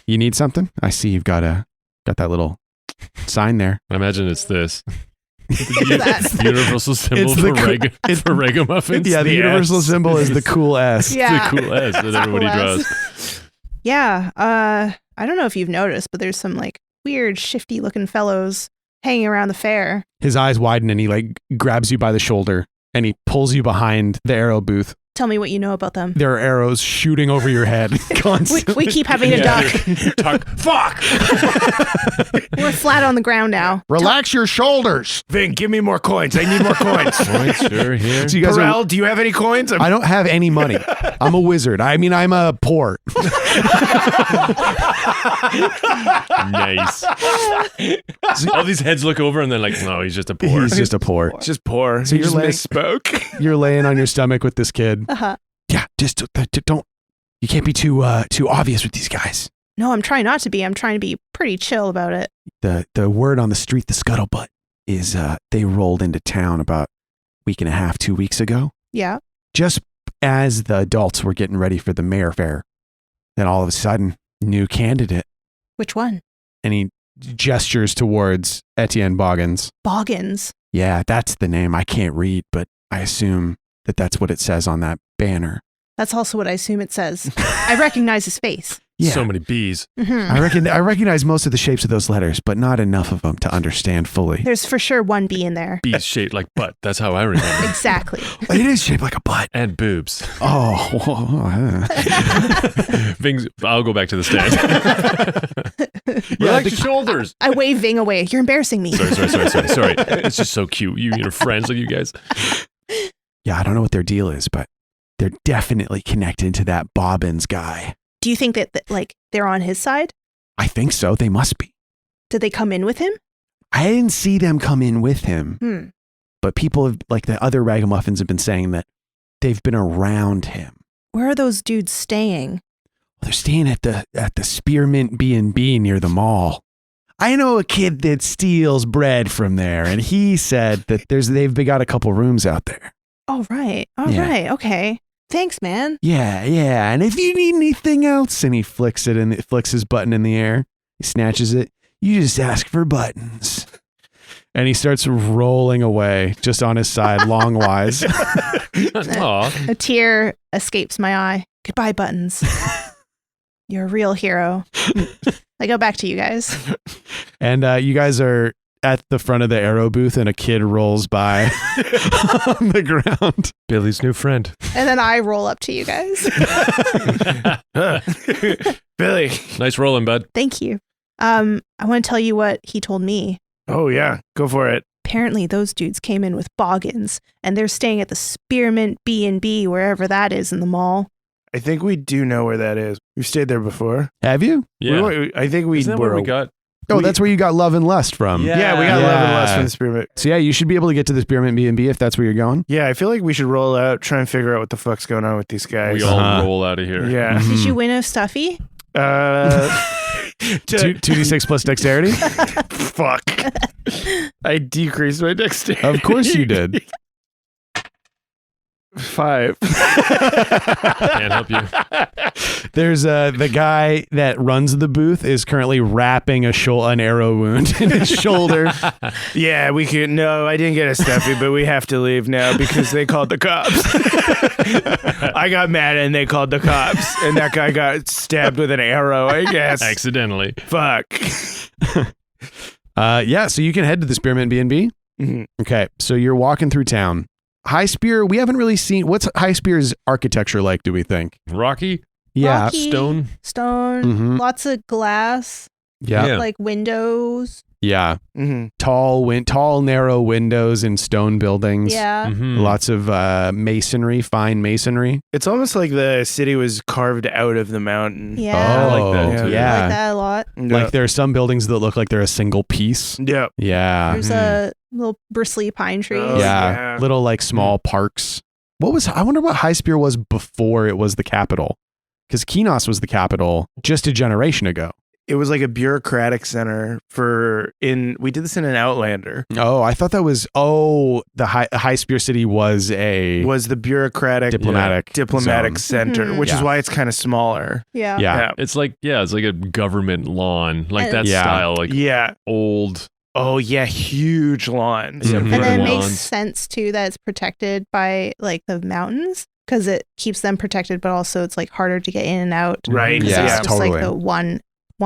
you need something? I see you've got that little sign there. I imagine it's this. that? Universal symbol It's for, the for ragamuffins. Yeah, the universal S. symbol is the cool S. Yeah. It's the cool S that It's a everybody cool draws. S. Yeah. I don't know if you've noticed, but there's some like weird, shifty looking fellows hanging around the fair. His eyes widen and he like grabs you by the shoulder and he pulls you behind the arrow booth. Tell me what you know about them. There are arrows shooting over your head constantly. We keep having to duck. Tuck. Fuck! We're flat on the ground now. Relax your shoulders. Ving, give me more coins. I need more coins. Points, sure, here. So you guys Perel, do you have any coins? I don't have any money. I'm a wizard. I mean, I'm a poor. Nice. All these heads look over and they're like, no, he's just a poor. He's just a poor. Just poor. So You you're just like- misspoke. You're laying on your stomach with this kid. Uh-huh. Yeah, just don't. You can't be too obvious with these guys. No, I'm trying not to be. I'm trying to be pretty chill about it. The word on the street, the scuttlebutt, is they rolled into town about a week and a half, 2 weeks ago. Yeah. Just as the adults were getting ready for the mayor fair, then all of a sudden, new candidate, Which one? and he gestures towards Etienne Boggins. Boggins. Yeah, that's the name. I can't read, but I assume that that's what it says on that banner. That's also what I assume it says. I recognize his face. Yeah. So many bees. Mhm. I recognize most of the shapes of those letters, but not enough of them to understand fully. There's for sure one B in there. Bees shaped like butt. That's how I remember. Exactly. It is shaped like a butt. And boobs. Oh. Ving's, I'll go back to the stand. Relax your shoulders. I wave Ving away. You're embarrassing me. Sorry. It's just so cute. You're friends like you guys. Yeah, I don't know what their deal is, but they're definitely connected to that Bobbins guy. Do you think that like they're on his side? I think so. They must be. Did they come in with him? I didn't see them come in with him, but people have, like the other ragamuffins have been saying that they've been around him. Where are those dudes staying? They're staying at the Spearmint B&B near the mall. I know a kid that steals bread from there, and he said that they've got a couple rooms out there. Oh, right. All Yeah. right. Okay. Thanks, man. Yeah. And if you need anything else, and he flicks his button in the air, he snatches it. You just ask for buttons. And he starts rolling away just on his side, longwise. Aw. A tear escapes my eye. Goodbye, Buttons. You're a real hero. I go back to you guys. And you guys are at the front of the Arrow booth, and a kid rolls by on the ground. Billy's new friend. And then I roll up to you guys. Billy. Nice rolling, bud. Thank you. I want to tell you what he told me. Oh, yeah. Go for it. Apparently those dudes came in with Boggins, and they're staying at the Spearmint B&B, wherever that is in the mall. I think we do know where that is. We've stayed there before. Have you? Yeah. I think we Isn't that were. where we got? Oh, that's where you got Love and Lust from. Yeah, we got Yeah. Love and Lust from the Spearmint. So yeah, you should be able to get to the Spearmint B&B if that's where you're going. Yeah, I feel like we should roll out, try and figure out what the fuck's going on with these guys. We all roll out of here. Yeah. Did you win a stuffy? 2d6 plus dexterity? Fuck. I decreased my dexterity. Of course you did. 5. Can't help you. There's the guy that runs the booth is currently wrapping an arrow wound in his shoulder. Yeah, we could. No, I didn't get a stuffy, but we have to leave now because they called the cops. I got mad and they called the cops, and that guy got stabbed with an arrow, I guess. Accidentally. Fuck. Yeah, so you can head to the Spearmint B&B. Mhm. Okay, so you're walking through town. High Spear, we haven't really seen. What's High Spear's architecture like, do we think? Rocky? Yeah. Rocky, Stone? Mhm. Lots of glass, Yeah. like windows. Yeah. Mm-hmm. Tall, narrow windows in stone buildings. Yeah. Mhm. Lots of masonry, fine masonry. It's almost like the city was carved out of the mountain. Yeah. I like that, Oh, too. yeah. I like that a lot. Like there are some buildings that look like they're a single piece. Yeah. Yeah. There's a little bristly pine tree. Oh, yeah. yeah. Little like small parks. I wonder what High Spear was before it was the capital. Because Kenos was the capital just a generation ago. It was like a bureaucratic center we did this in an Outlander. Oh, I thought that was, the High Spear City was Was the bureaucratic diplomatic zone. center, Mhm. which is Yeah. why it's kind of smaller. Yeah. Yeah. It's like a government lawn, like that Yeah. style, like Yeah. old. Oh yeah, huge lawns. Yeah, Mhm. And then it Very makes lawns. sense too that it's protected by like the mountains because it keeps them protected, but also it's like harder to get in and out. Right. 'Cause Yeah, it's just totally. like the one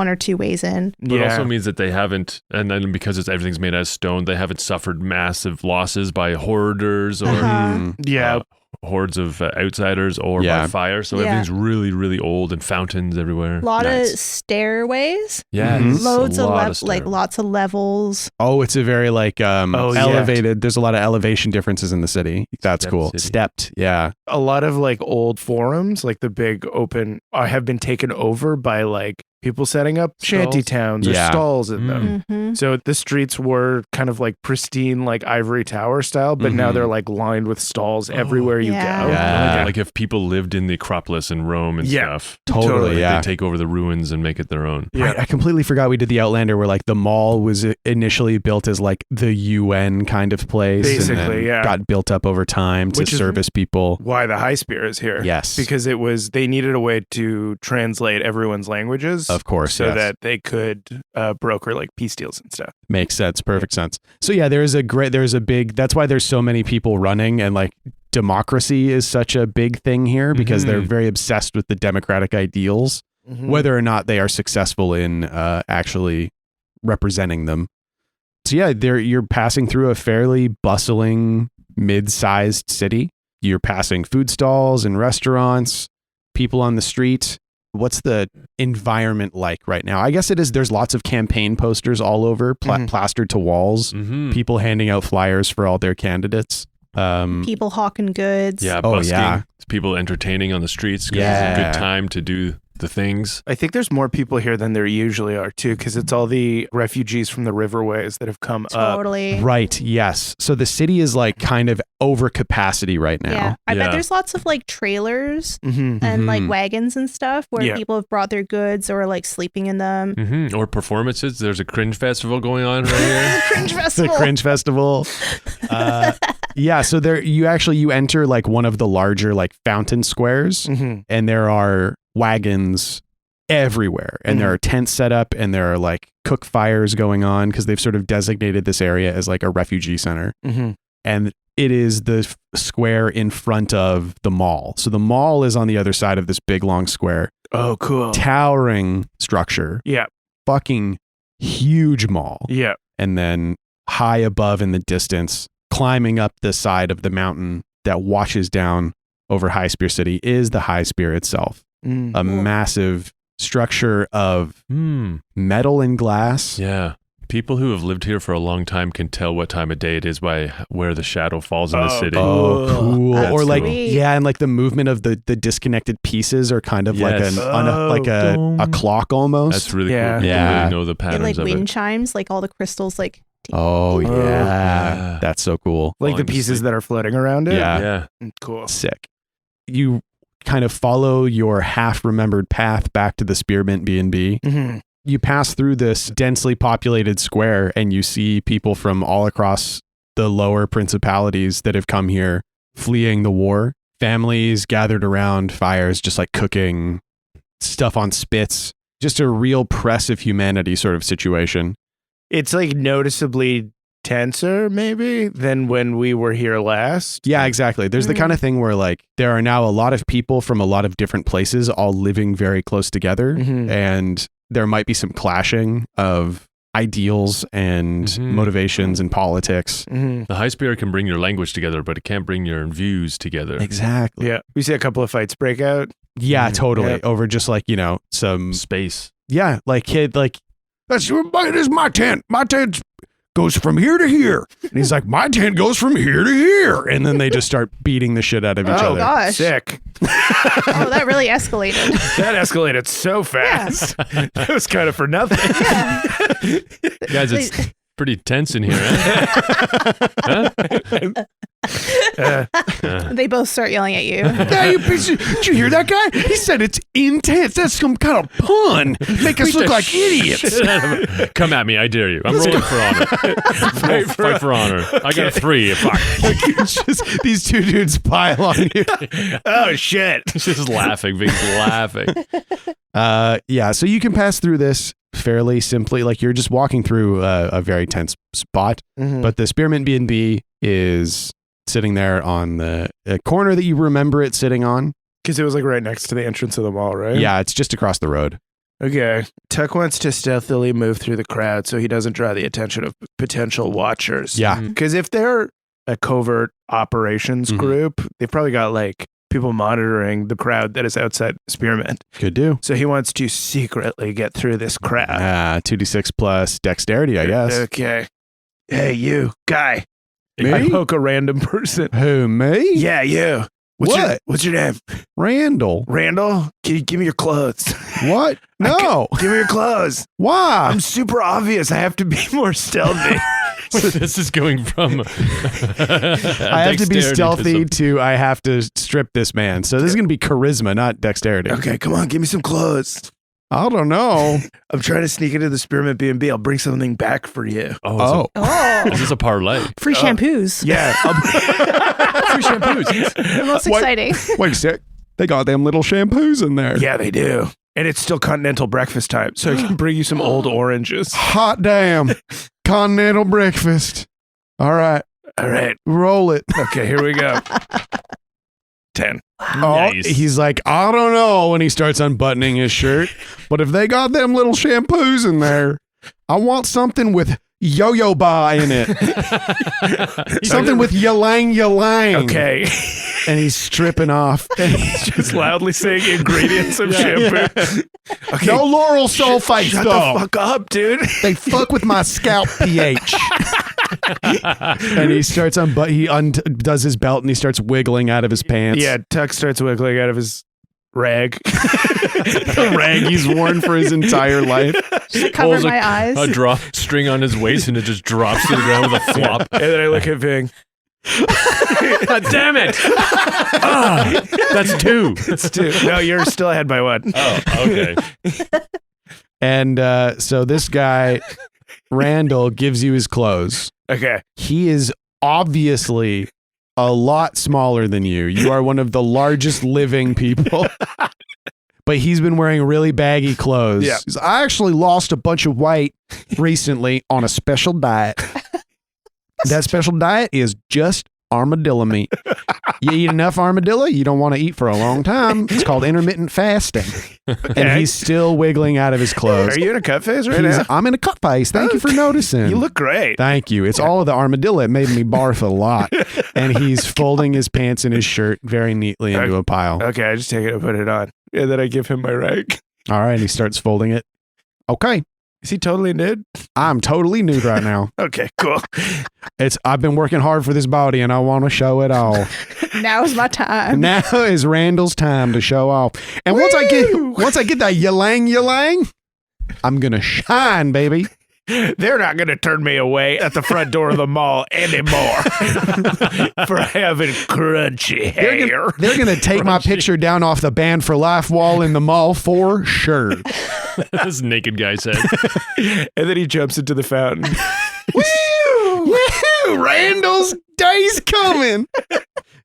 or two ways in. But Yeah. it also means that they haven't, and then because everything's made out of stone, they haven't suffered massive losses by hoarders or Uh-huh. Yeah. hordes of outsiders or Yeah. by fire. So Yeah. everything's really, really old and fountains everywhere. A lot Nice. of stairways, Yeah, Mhm. it's a loads of lot like lots of levels. Oh, it's a very like yeah. elevated. There's a lot of elevation differences in the city. That's Stepped cool. city. Stepped. Yeah. A lot of like old forums, like the big open, have been taken over by like people setting up shanty Stalls. towns or Yeah. stalls in them. Mm-hmm. So the streets were kind of like pristine, like ivory tower style, but now Mhm. they're like lined with stalls everywhere you Yeah. go. Yeah. Like if people lived in the Acropolis in Rome and Yeah. stuff, Totally. like Yeah. they take over the ruins and make it their own. Yeah. Right, I completely forgot we did the Outlander where like the mall was initially built as like the UN kind of place. and Basically, then yeah. got built up over time to Which is- service people. Why the High Spear is here. Yes. Because they needed a way to translate everyone's languages. those, Of course, so yes. that they could broker like peace deals and stuff. Makes sense. Perfect sense. So yeah, there's a big, that's why there's so many people running, and like democracy is such a big thing here because they're very obsessed with the democratic ideals, whether or not they are successful in actually representing them. So yeah, you're passing through a fairly bustling, mid-sized city. You're passing food stalls and restaurants, people on the street. What's the environment like right now? I guess it is. There's lots of campaign posters all over, plastered to walls. People handing out flyers for all their candidates. People hawking goods. Yeah, Oh, busking. yeah. People entertaining on the streets. 'Cause Yeah. It's a good time to do the things. I think there's more people here than there usually are too, because it's all the refugees from the riverways that have come up. Totally. Right. Yes. So the city is like kind of over capacity right now. Yeah. I bet Yeah. there's lots of like trailers Mm-hmm. and like wagons and stuff where Yeah. people have brought their goods or like sleeping in them. Or performances. There's a cringe festival going on right here. Cringe The festival. Cringe Festival. Yeah. So there, you enter like one of the larger like fountain squares, and there are wagons everywhere, and there are tents set up, and there are like cook fires going on because they've sort of designated this area as like a refugee center. And it is the square in front of the mall. So the mall is on the other side of this big long square. Oh, cool. Towering structure. Yeah. Fucking huge mall. Yeah. And then high above in the distance, climbing up the side of the mountain that washes down over High Spear City, is the High Spear itself. A massive structure of metal and glass. Yeah. People who have lived here for a long time can tell what time of day it is by where the shadow falls in the city. Oh, cool. That's Or like, sweet. yeah, and like the movement of the disconnected pieces are kind of like Yes. a clock almost. That's really Yeah. cool. People Yeah. really know the And patterns like of wind it. chimes, like all the crystals, like. Oh, yeah. yeah. That's so cool. Like the Falling pieces asleep. that are floating around it. Yeah. Yeah. Cool. Sick. You kind of follow your half-remembered path back to the Spearmint B&B. You pass through this densely populated square, and you see people from all across the lower principalities that have come here fleeing the war. Families gathered around fires, just like cooking stuff on spits. Just a real press of humanity sort of situation. It's like noticeably tenser, maybe, than when we were here last. Yeah, exactly. There's the kind of thing where like there are now a lot of people from a lot of different places all living very close together, and there might be some clashing of ideals and motivations and politics. The High Spear can bring your language together, but it can't bring your views together. Exactly. Yeah. We see a couple of fights break out. Yeah, totally. Yep. Over just like, some Space. yeah, like kid, like this is my tent. My tent goes from here to here. And he's like, my tent goes from here to here. And then they just start beating the shit out of each Oh, other. Gosh. Sick. Oh, that really escalated. That escalated so fast. That was kind of for nothing. Guys, it's pretty tense in here, eh? They both start yelling at you. Hey, you piece of- did you hear that guy? He said it's intense. That's some kind of pun. Make us look like idiots. Come at me, I dare you. I'm rolling for honor. Fight for honor. I got a 3. Fuck. Just these two dudes pile on you. Oh, shit. Just laughing, Vic's laughing. Yeah, so you can pass through this fairly simply. Like you're just walking through a very tense spot, but the Spearmint B&B is sitting there on the corner that you remember it sitting on. Because it was like right next to the entrance of the mall, right? Yeah, it's just across the road. Okay. Tuck wants to stealthily move through the crowd so he doesn't draw the attention of potential watchers. Yeah. Because if they're a covert operations group, they've probably got like people monitoring the crowd that is outside Spearmint. Could do. So he wants to secretly get through this crowd. 2d6 plus dexterity, I guess. Okay. Hey, you, guy. Me? I poke a random person. Who, me? Yeah, you. What's your name? Randall. Randall? Can you give me your clothes? What? No. Give me your clothes. Why? I'm super obvious. I have to be more stealthy. So this is going from I have to be stealthy to I have to strip this man. So this is going to be charisma, not dexterity. Okay, come on, give me some clothes. I don't know. I'm trying to sneak into the Spearmint B&B. I'll bring something back for you. Oh. Is this a parlay? Free shampoos. Yeah. Free shampoos. The most What? exciting. Wait a sec. They got them little shampoos in there. Yeah, they do. And it's still continental breakfast time, so I can bring you some old oranges. Hot damn. Continental breakfast. All right. Roll it. Okay, here we go. 10. Oh, Nice. he's like, I don't know, when he starts unbuttoning his shirt, but if they got them little shampoos in there, I want something with yo-yo-ba in it. Something with ylang. Okay. And he's stripping off. And he's Just loudly saying ingredients of shampoo. Okay. no lauryl sulfate Shut stuff. the fuck up, dude. They fuck with my scalp pH. And he starts he undoes his belt and he starts wiggling out of his pants. Yeah, Tuck starts wiggling out of his rag. The rag he's worn for his entire life. Just cover Pulls my eyes. A drop string on his waist and it just drops to the ground with a flop. And then I look at Ving. God damn it! That's 2. It's 2. No, you're still ahead by 1. Oh, okay. And so this guy, Randall, gives you his clothes. Okay. He is obviously a lot smaller than you. You are one of the largest living people. But he's been wearing really baggy clothes. Yeah. I actually lost a bunch of weight recently on a special diet. That special diet is just armadillo meat. You eat enough armadillo, you don't want to eat for a long time. It's called intermittent fasting. And he's still wiggling out of his clothes. Are you in a cut phase right now? I'm in a cut face. Thank you for noticing. You look great. Thank you. It's all of the armadillo. It made me barf a lot. And he's folding his pants and his shirt very neatly into a pile. Okay, I just take it and put it on. And then I give him my rag. All right. He starts folding it. Okay. Is he totally nude? I'm totally nude right now. Okay, cool. I've been working hard for this body and I want to show it all. Now's my time. Now is Randall's time to show off. And once I get that ylang, I'm gonna shine, baby. They're not going to turn me away at the front door of the mall anymore for having crunchy hair. They're gonna take my picture down off the Banned for Life wall in the mall for sure. This naked guy said. And then he jumps into the fountain. Woo! Randall's day's coming.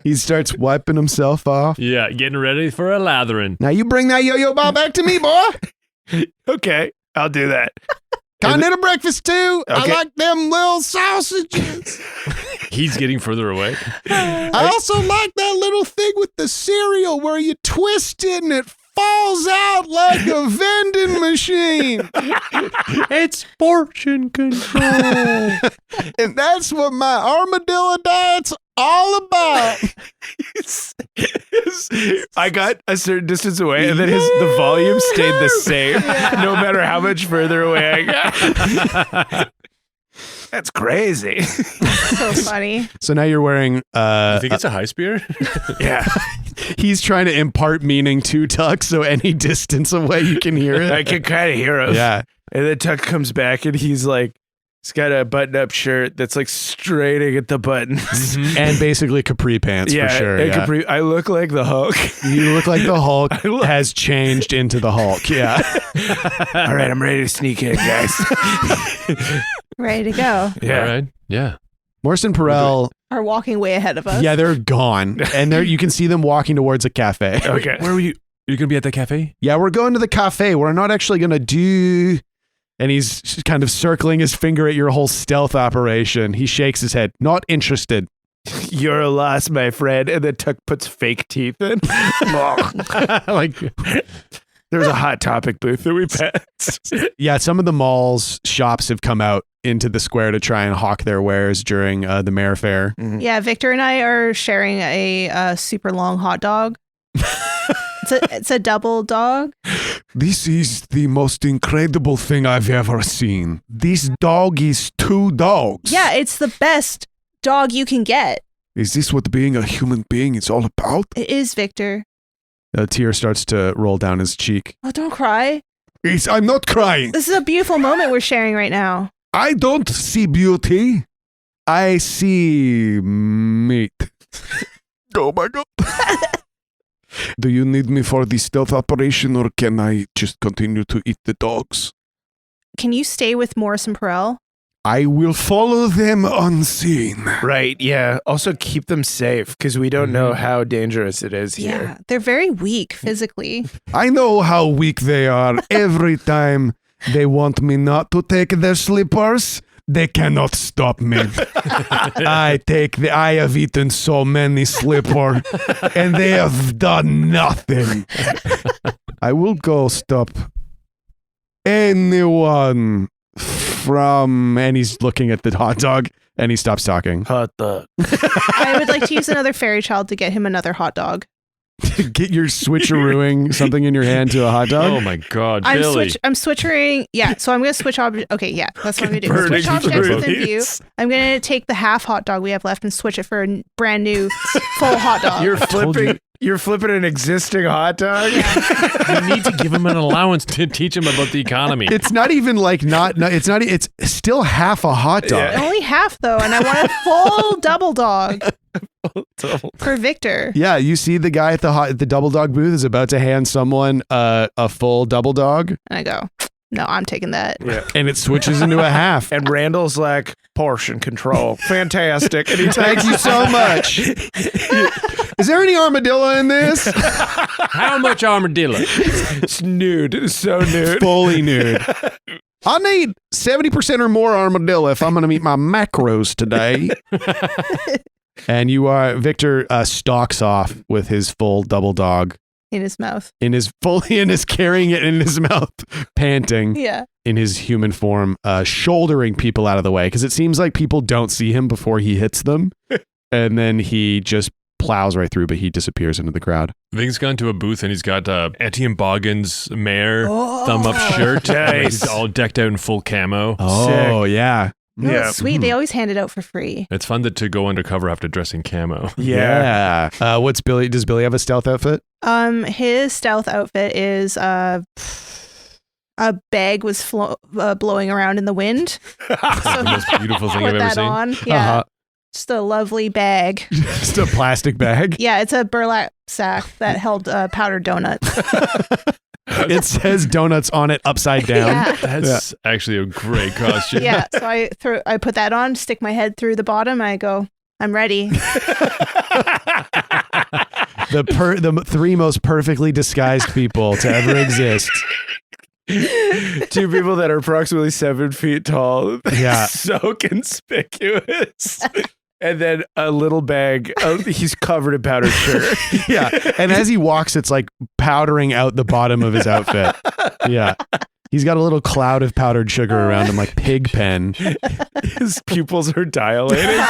He starts wiping himself off. Yeah, getting ready for a lathering. Now you bring that yo-yo ball back to me, boy. Okay, I'll do that. Continental breakfast too. Okay. I like them little sausages. He's getting further away. I also like that little thing with the cereal where you twist it and it falls out like a vending machine. It's portion control. And that's what my armadillo diet's all about. I got a certain distance away, and then the volume stayed the same, no matter how much further away I got. That's crazy. So funny. So now you're wearing You think it's a high spear? Yeah. he's trying to impart meaning to Tuck, so any distance away you can hear it. I can kind of hear him. Yeah. And then Tuck comes back, and he's got a button-up shirt that's straining at the buttons. And basically capri pants for sure. and Yeah. capri. I look like the Hulk. You look like the Hulk has changed into the Hulk. Yeah. All right, I'm ready to sneak in, guys. Ready to go. Yeah. All right. Yeah. Morrison Perel, Are walking way ahead of us. yeah, they're gone. And you can see them walking towards a cafe. Okay. Where were you? You're going to be at the cafe? Yeah, we're going to the cafe. We're not actually going to do... And he's just kind of circling his finger at your whole stealth operation. He shakes his head. Not interested. You're a loss, my friend. And then Tuck puts fake teeth in. Like, There's a Hot Topic booth that we passed. yeah, some of the mall's shops have come out into the square to try and hawk their wares during the Mayor Fair. Yeah, Victor and I are sharing a super long hot dog. It's a double dog. This is the most incredible thing I've ever seen. This dog is 2 dogs. Yeah, it's the best dog you can get. Is this what being a human being is all about? It is, Victor. A tear starts to roll down his cheek. Oh, don't cry. I'm not crying. This is a beautiful moment we're sharing right now. I don't see beauty. I see meat. Oh my God. Do you need me for the stealth operation or can I just continue to eat the dogs? Can you stay with Morrison Perel? I will follow them unseen. Right. Yeah. Also keep them safe because we don't know how dangerous it is Yeah, here. they're very weak physically. I know how weak they are. Every time they want me not to take their slippers, they cannot stop me. I have eaten so many slippers, and they have done nothing. I will go stop anyone from, and he's looking at the hot dog, and he stops talking. Hot dog. I would like to use another fairy child to get him another hot dog. Get your switcherooing something in your hand to a hot dog. Oh my God, I'm Billy. switchering. Yeah, so I'm going to switch object. Okay, yeah, that's what I'm going to do. Burning Switch objects within view. through. I'm going to take the half hot dog we have left and switch it for a brand new full hot dog. You're flipping an existing hot dog? You need to give him an allowance to teach him about the economy. It's not even like it's still half a hot dog. Yeah. Only half though, and I want a full double dog for Victor. Yeah, you see the guy at the double dog booth is about to hand someone a full double dog, And I go, no, I'm taking that. Yeah. and it switches into a half. And Randall's like, portion control. Fantastic. And he Thank you so much. Is there any armadillo in this? How much armadillo? It's nude. It's so nude. Fully nude. I need 70% or more armadillo if I'm going to meet my macros today. And Victor stalks off with his full double dog In his mouth. carrying it in his mouth, panting Yeah. in his human form, shouldering people out of the way because it seems like people don't see him before he hits them. And then he just plows right through, but he disappears into the crowd. Ving's gone to a booth and he's got Etienne Boggan's mare thumb up shirt. Nice. He's all decked out in full camo. Oh, yeah. Oh, Yeah. sweet. They always hand it out for free. It's fun to go undercover after dressing camo. Yeah. What's Billy? Does Billy have a stealth outfit? His stealth outfit is a bag was blowing around in the wind. The most beautiful thing I've Put ever that seen. on. Yeah. Just a lovely bag. Just a plastic bag. Yeah, it's a burlap sack that held powdered donuts. It says donuts on it upside down. Yeah. That's actually a great costume. Yeah, so I put that on, stick my head through the bottom, I go, I'm ready. The three most perfectly disguised people to ever exist. Two people that are approximately 7 feet tall. Yeah. So conspicuous. And then a little bag. He's covered in powdered sugar. Yeah. And as he walks, it's like powdering out the bottom of his outfit. Yeah. He's got a little cloud of powdered sugar around him, like pig pen. His pupils are dilating.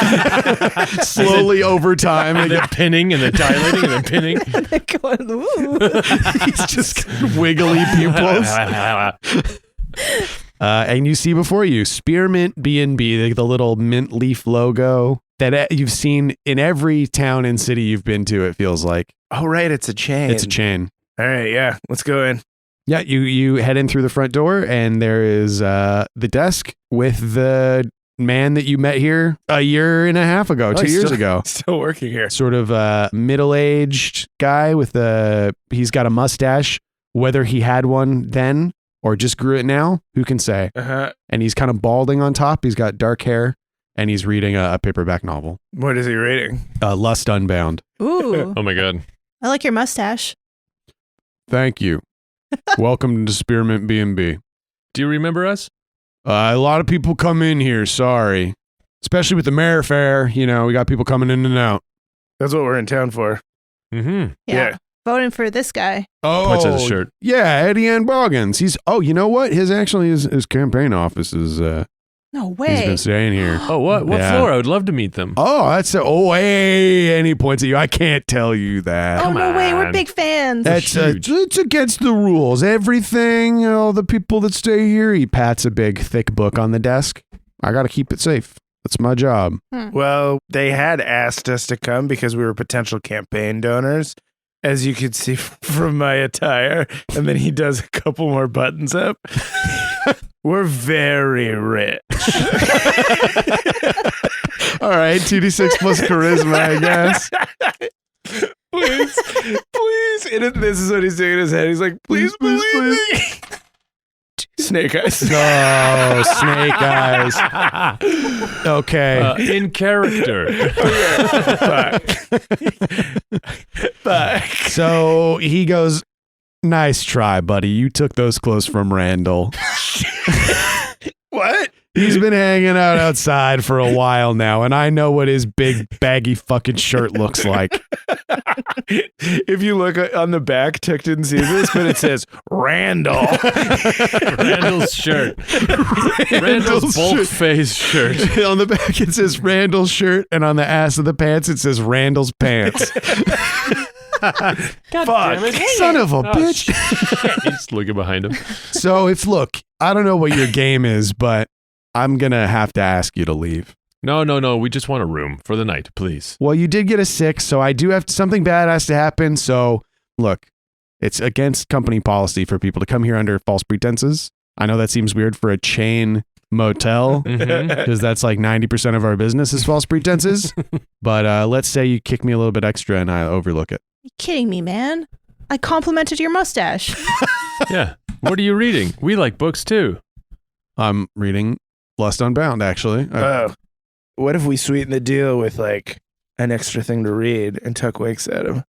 Slowly over time. And they're pinning and they're dilating and they're pinning. Going, ooh. He's just got wiggly pupils. And you see before you Spearmint B&B, the little mint leaf logo that you've seen in every town and city you've been to, it feels like. Oh, right. It's a chain. It's a chain. All right. Yeah. Let's go in. Yeah, you head in through the front door, and there is the desk with the man that you met here a year and a half ago, 2 years ago. Still working here. Sort of a middle-aged guy with he's got a mustache. Whether he had one then or just grew it now, who can say? Uh-huh. And he's kind of balding on top. He's got dark hair, and he's reading a paperback novel. What is he reading? Lust Unbound. Ooh. Oh my God. I like your mustache. Thank you. Welcome to Spearmint B&B. Do you remember us? A lot of people come in here, sorry. Especially with the mayor fair, we got people coming in and out. That's what we're in town for. Mm-hmm. Yeah. Voting for this guy. Oh, Points at his shirt. Yeah, Etienne Boggins. You know what? His campaign office is, No he's way. been staying here. Oh, what Yeah. floor? I would love to meet them. Oh, hey, and he points at you. I can't tell you that. Oh, no way. We're on. big fans. That's huge. it's against the rules. Everything, all the people that stay here, he pats a big, thick book on the desk. I got to keep it safe. That's my job. Well, they had asked us to come because we were potential campaign donors, as you could see from my attire. And then he does a couple more buttons up. We're very rich. All right, 2d6 plus charisma, I guess. Please. And this is what he's doing in his head. He's like, please believe me. Snake Eyes. No, Snake Eyes. Okay. In character. Fuck. So he goes, nice try, buddy. You took those clothes from Randall. What? He's been hanging out outside for a while now, and I know what his big baggy fucking shirt looks like. If you look on the back, Tick didn't see this, but it says Randall. Randall's shirt. Randall's bulk phase shirt. On the back it says Randall's shirt, and on the ass of the pants it says Randall's pants. God damn it. Son of a Oh, bitch. shit. He's looking behind him. So look, I don't know what your game is, but I'm gonna have to ask you to leave. No. We just want a room for the night, please. Well, you did get a 6, so I do have something bad has to happen. So look, it's against company policy for people to come here under false pretenses. I know that seems weird for a chain motel because that's like 90% of our business is false pretenses. But let's say you kick me a little bit extra and I overlook it. You kidding me, man? I complimented your mustache. Yeah. What are you reading? We like books too. I'm reading Lust Unbound, actually. What if we sweeten the deal with like an extra thing to read? And Tuck winks at him.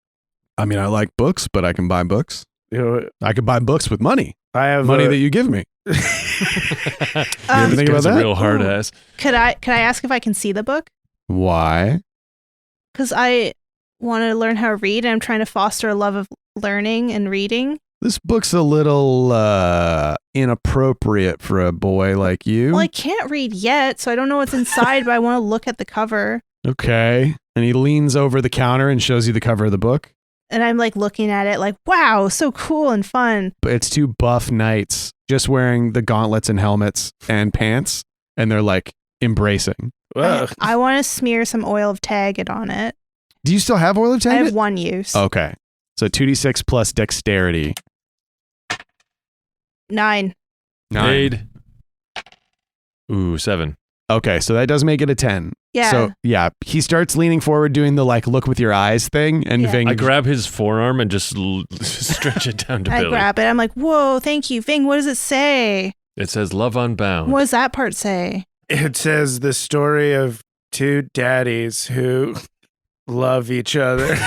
I mean, I like books, but I can buy books. You know, I could buy books with money. I have Money that you give me. You ever think about that? A real hard ass. Could I ask if I can see the book? Why? Because I want to learn how to read, and I'm trying to foster a love of learning and reading. This book's a little inappropriate for a boy like you. Well, I can't read yet, so I don't know what's inside, but I want to look at the cover. Okay. And he leans over the counter and shows you the cover of the book. And I'm like looking at it like, wow, so cool and fun. But it's two buff knights just wearing the gauntlets and helmets and pants, and they're like embracing. I want to smear some oil of Tagged on it. Do you still have oil of I Tagged? have one use. Okay. So 2d6 plus dexterity. 9. 9. Made. Ooh, 7. Okay, so that does make it a 10. Yeah. So, yeah, he starts leaning forward doing the like look with your eyes thing, and Yeah. Ving I grab his forearm and just stretch it down to I Billy. grab it. I'm like, whoa, thank you. Ving, what does it say? It says Love Unbound. What does that part say? It says the story of two daddies who love each other.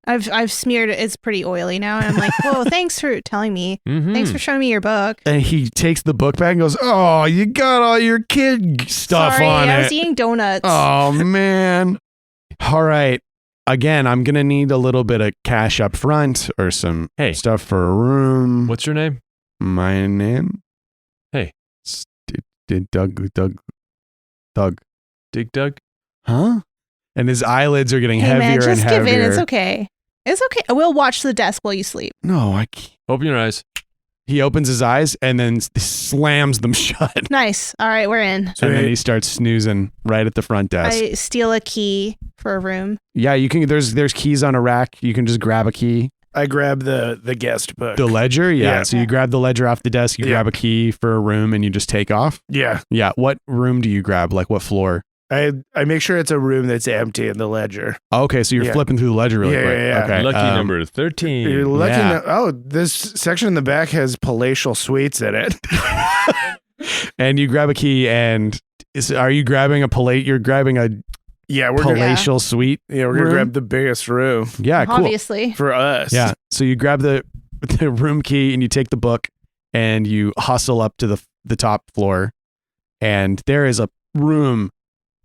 I've smeared it. It's pretty oily now. And I'm like, whoa, thanks for telling me. Mhm. Thanks for showing me your book. and he takes the book back and goes, "Oh, you got all your kid stuff Sorry, on I it." was eating donuts. Oh man. All right. Again, I'm going to need a little bit of cash up front or some Hey. stuff for a room. What's your name? My name? Hey. Doug. Dig Dug? Huh? And his eyelids are getting Hey, heavier man, and just heavier. give in. It's okay. It's okay. We'll watch the desk while you sleep. No, I can't. Open your eyes. He opens his eyes and then slams them shut. Nice. All right, we're in. And then he starts snoozing right at the front desk. I steal a key for a room. Yeah, you can. There's keys on a rack. You can just grab a key. I grab the guest book. The ledger, yeah. Yeah. So you grab the ledger off the desk. You Yeah. grab a key for a room, and you just take off. Yeah. Yeah. What room do you grab? Like what floor? I make sure it's a room that's empty in the ledger. Okay, so you're Yeah. flipping through the ledger really Yeah, quick. yeah, yeah. Okay. Lucky number 13. You're lucky Yeah. this section in the back has palatial suites in it. And you grab a key, and are you grabbing a palate? You're grabbing a Yeah, we're gonna, palatial suite. we're gonna room? grab the biggest room Yeah, cool. Obviously. for us. Yeah. So you grab the room key and you take the book and you hustle up to the top floor, and there is a room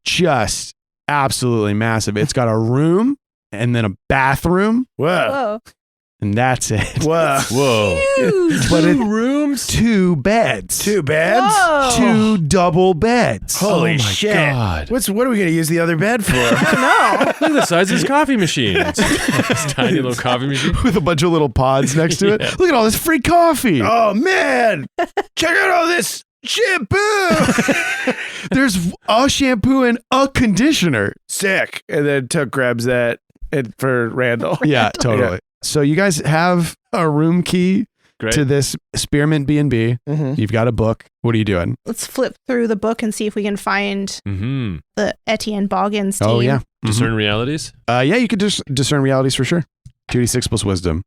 just absolutely massive. It's got a room and then a bathroom, Whoa. Whoa. and that's it. Whoa. Whoa. Huge. But it, rooms? 2 beds. 2 beds? Whoa. 2 double beds. Holy Oh my shit. God. What are we gonna use the other bed for? No. Look at the size of this coffee machine. This tiny little coffee machine. With a bunch of little pods next to it. Yeah. Look at all this free coffee. Oh man. Check out all this shampoo. There's a shampoo and a conditioner. Sick. And then Tuck grabs that for Randall. Yeah, totally. So you guys have a room key Great. to this Spearmint B&B. Mm-hmm. You've got a book. What are you doing? Let's flip through the book and see if we can find Mm-hmm. the Etienne Boggins team. Oh, yeah. Discern realities? Yeah, you could just discern realities for sure. 2d6 plus wisdom.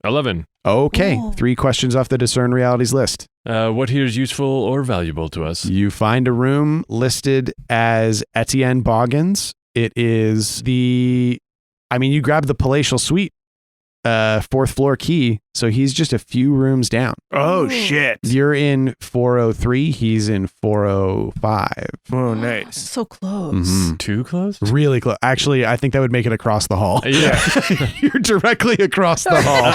11. Okay, Ooh. 3 questions off the Discern Realities list. What here is useful or valuable to us? You find a room listed as Etienne Boggins. It is you grab the palatial suite, 4th floor key, so he's just a few rooms down. Oh, Ooh. shit. You're in 403, he's in 405. Oh, nice. So close. Mhm. Too close? Really close. Actually, I think that would make it across the hall. Yeah. You're directly across the hall.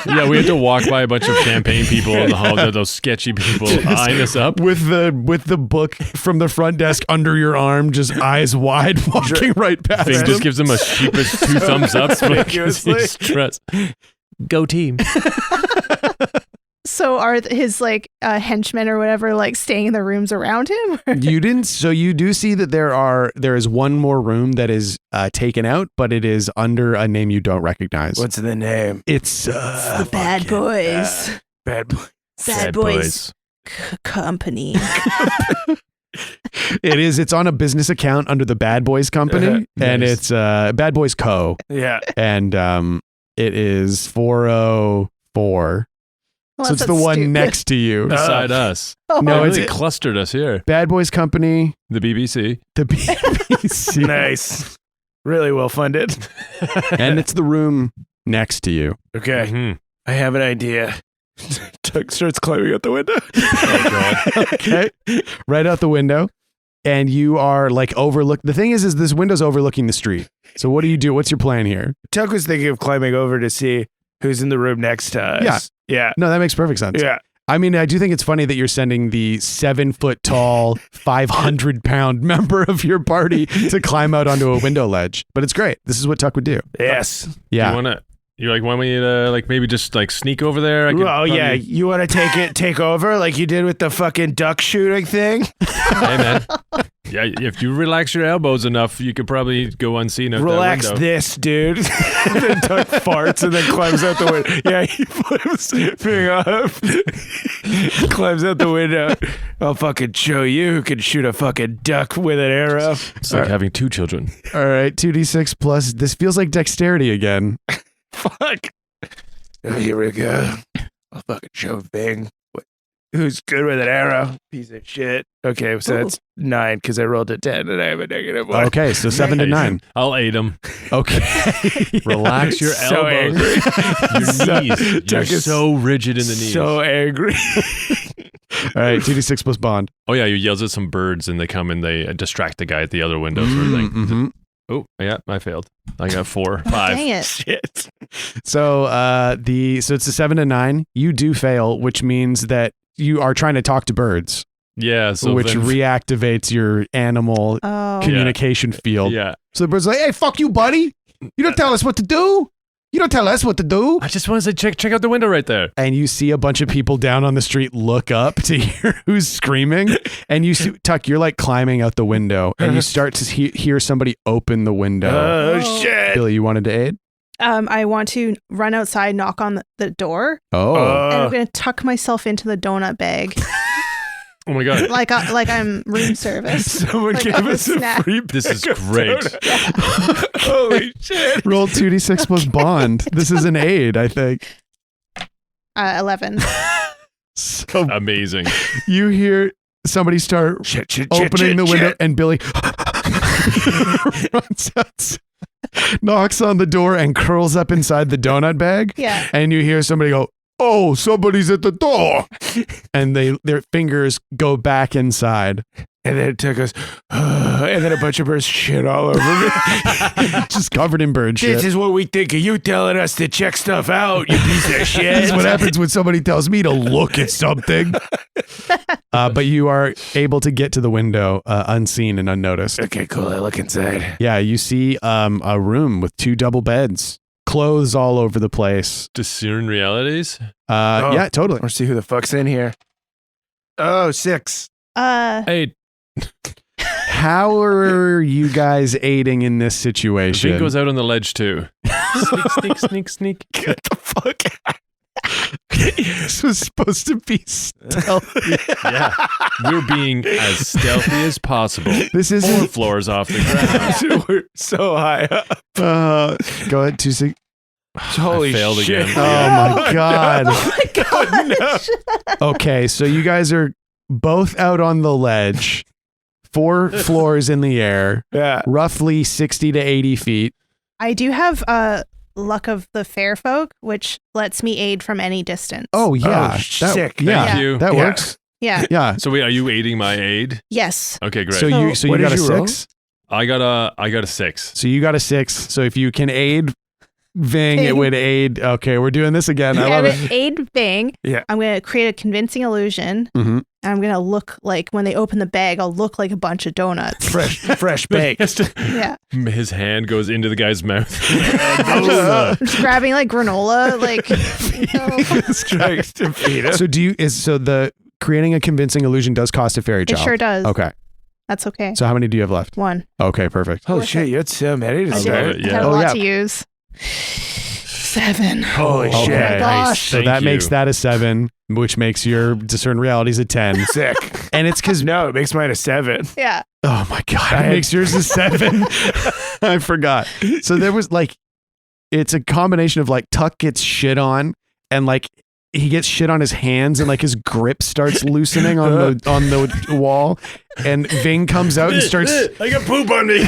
Yeah, we had to walk by a bunch of champagne people in the hall. Those sketchy people eyeing us up. With the book from the front desk under your arm, just eyes wide, walking right past Thing him. just gives him a sheepish 2 thumbs up because Conspicuously. he's stressed. Go team. So are his henchmen or whatever staying in the rooms around him? You didn't. So you do see that there is one more room that is taken out, but it is under a name you don't recognize. What's the name? It's The Bad Boys. Bad boy. Bad Boys Company. it is. It's on a business account under the Bad Boys Company, and Nice. it's Bad Boys Co. Yeah. And it is 404. Well, So it's that's the one stupid. next to you. Beside us. Oh, No, No, it's- it's clustered us here. Bad Boys Company, The BBC. the BBC, Nice. Really well funded. and it's the room next to you. Okay. Mhm. I have an idea. Tuck starts climbing out the window. Okay, right out the window, and you are overlook. The thing is this window's overlooking the street. So what do you do? What's your plan here? Tuck was thinking of climbing over to see who's in the room next to us. Yeah. Yeah. No, that makes perfect sense. Yeah. I mean, I do think it's funny that you're sending the 7-foot-tall, 500-pound member of your party to climb out onto a window ledge. But it's great. This is what Tuck would do. Yes. Yeah. You want me to maybe just sneak over there? I could Well, yeah. probably- You want to take over like you did with the fucking duck shooting thing? Hey man. Yeah, if you relax your elbows enough, you could probably go unseen out Relax that window. this, dude. And then Tuck farts and then climbs out the window. Yeah, he flips thing off. Climbs out the window. I'll fucking show you who can shoot a fucking duck with an arrow. It's like having 2 children. All right, 2d6 plus. This feels like dexterity again. Fuck. Oh, here we go. I'll fucking show Bing who's good with an arrow. Piece of shit. Okay, so that's 9 because I rolled a 10 and I have a -1. Okay, so 7 to 9. I'll aid him. Okay. Relax your So elbows. angry. Your knees. You're Tuck is so rigid in the knees. So angry. All right, 2d6 plus bond. Oh yeah, you yells at some birds and they come and they distract the guy at the other window. Sort of thing. Mhm. Oh yeah, I failed. I got 4, Oh, 5. dang it. Shit. So it's a 7 to 9. You do fail, which means that you are trying to talk to birds, Yeah, so which then, reactivates your animal Oh. communication field. yeah. So the bird's like, "Hey, fuck you, buddy! You don't tell us what to do. You don't tell us what to do." I just want to say, check out the window right there. And you see a bunch of people down on the street look up to hear who's screaming. And you see, Tuck, you're climbing out the window, and you start to hear somebody open the window. Oh, shit. Billy, you wanted to aid? I want to run outside, knock on the door, Oh. and I'm going to tuck myself into the donut bag Oh my god. like I'm room service. Someone Like gave a us a snack. free This is bag of great. donuts. Holy shit. Roll 2d6 plus bond. This is an aid, I think. 11. So Amazing. you hear somebody start Shit, opening the window, and Billy runs out, knocks on the door, and curls up inside the donut bag. Yeah. And you hear somebody go, "Oh, somebody's at the door," and their fingers go back inside. And then it took us, and then a bunch of birds shit all over me. Just covered in bird shit. This is what we think of you telling us to check stuff out, you piece of This shit. is what happens when somebody tells me to look at something. But you are able to get to the window unseen and unnoticed. Okay, cool. I look inside. Yeah, you see a room with 2 double beds, clothes all over the place. Discern realities. Yeah, totally. Let's see who the fuck's in here. Oh, 6. Hey, How are you guys aiding in this Ving situation? goes out on the ledge too. Sneak, sneak. Get the fuck out. This was supposed to be stealthy. Yeah, we're being as stealthy as possible. This 4 isn't. floors off the ground. We're so high up. Go ahead, 2-6. Holy I failed shit. again. Oh my God. Oh my gosh. Okay, so you guys are both out on the ledge, 4 floors in the air, Yeah. roughly 60 to 80 feet. I do have Luck of the Fair Folk, which lets me aid from any distance. Oh yeah, Oh, sick. Yeah, Thank you. that Yeah. works. Yeah. Yeah. So wait, are you aiding my aid? Yes. Okay, great. So you what got a did you roll? 6. I got a 6. So you got a 6. So if you can aid Ving, it Ving. would aid. Okay, we're doing this again. I I'm love gonna it. aid Bing. Yeah. I'm gonna create a convincing illusion. Mhm. And I'm gonna look like when they open the bag, I'll look like a bunch of donuts. Fresh baked. Yeah. His hand goes into the guy's mouth. I'm just grabbing like granola, like Strikes to feed us. So the creating a convincing illusion does cost a fairy it child. sure does. Okay. That's okay. So how many do you have left? 1. Okay, perfect. Holy shit, you had so many to I start. did. it, I had yeah. a Oh, lot yeah. to use. 7. Holy Okay. shit. my gosh. So Thank that you. makes that a 7, which makes your discern realities a 10. Sick. And it's because No, it makes mine a 7. Yeah. oh my god, I it had- makes yours a 7. I forgot. So there was like, it's a combination of like Tuck gets shit on, and like he gets shit on his hands, and like his grip starts loosening on the wall, and Ving comes out and starts. I got poop on me.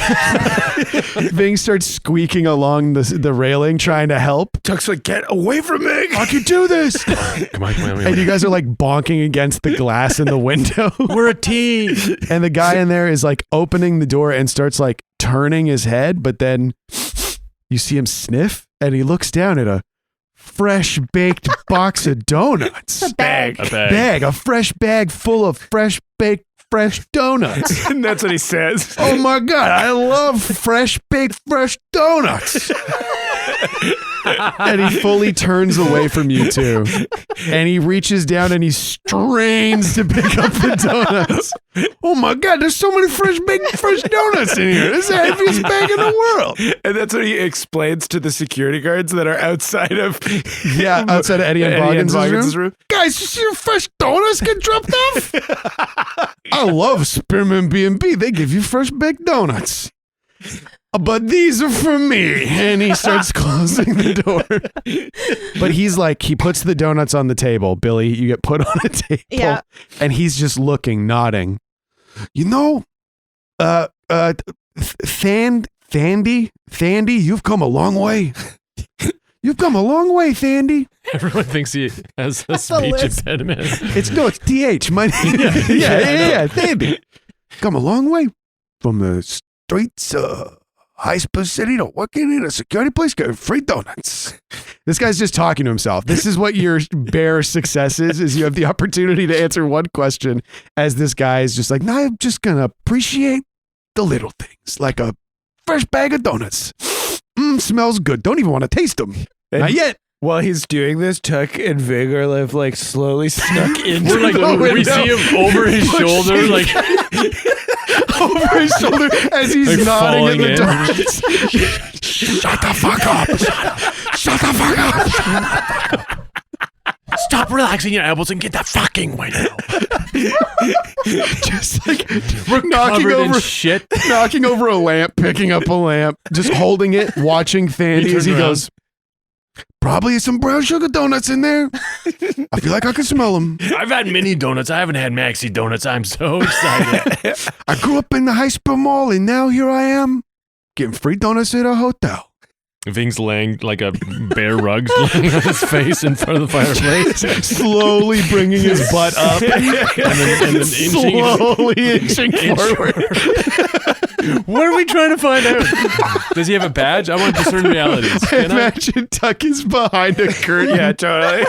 Ving starts squeaking along the railing, trying to help. Tuck's like, get away from me. I can do this. Come on. And you guys are like bonking against the glass in the window. We're a team. And the guy in there is like opening the door and starts like turning his head, but then you see him sniff and he looks down at a fresh baked box of donuts. A bag. A bag. A fresh bag full of fresh baked fresh donuts. And that's what he says. Oh my god, I love fresh baked fresh donuts. And he fully turns away from you two. And he reaches down and he strains to pick up the donuts. Oh my god, there's so many fresh baked fresh donuts in here. This is the heaviest bag in the world. And that's what he explains to the security guards that are outside of Yeah, outside of Eddie and Boggins' room. room. Guys, you see your fresh donuts get dropped off? I love Spearman B&B. They give you fresh baked donuts. But these are for me. And he starts closing the door. But he's like, he puts the donuts on the table. Billy, you get put on a table. Yeah. And he's just looking, nodding. You know, Thandy, you've come a long way. You've come a long way, Thandy. Everyone thinks he has a That's the speech list. impediment. It's TH. My name. Yeah. Thandy. Come a long way from the streets, high city to working in a security place, getting free donuts. This guy's just talking to himself. This is what your bare success is you have the opportunity to answer one question as this guy is just like, no, I'm just going to appreciate the little things, like a fresh bag of donuts. Smells good. Don't even want to taste them. Not yet. While he's doing this, Tuck and Vig are like slowly snuck into We're like, the we window. see him over his shoulder, like Over his shoulder as he's Like nodding falling in the in. darkness. Shut the fuck up. Shut the fuck up. stop relaxing your elbows and get that fucking way now. Just like We're knocking covered in over shit. knocking over a lamp, picking up a lamp, just holding it, watching Thandy He as he turns around. goes, probably some brown sugar donuts in there. I feel like I can smell them. I've had mini donuts. I haven't had maxi donuts. I'm so excited. I grew up in the High Spur Mall, and now here I am getting free donuts at a hotel. Ving's laying like a bare rug laying on his face in front of the fireplace. Slowly bringing his butt up. and then inching. Slowly inching forward. What are we trying to find out? Does he have a badge? I want to discern realities. I Can I? imagine Tuck is behind a curtain. Yeah, totally.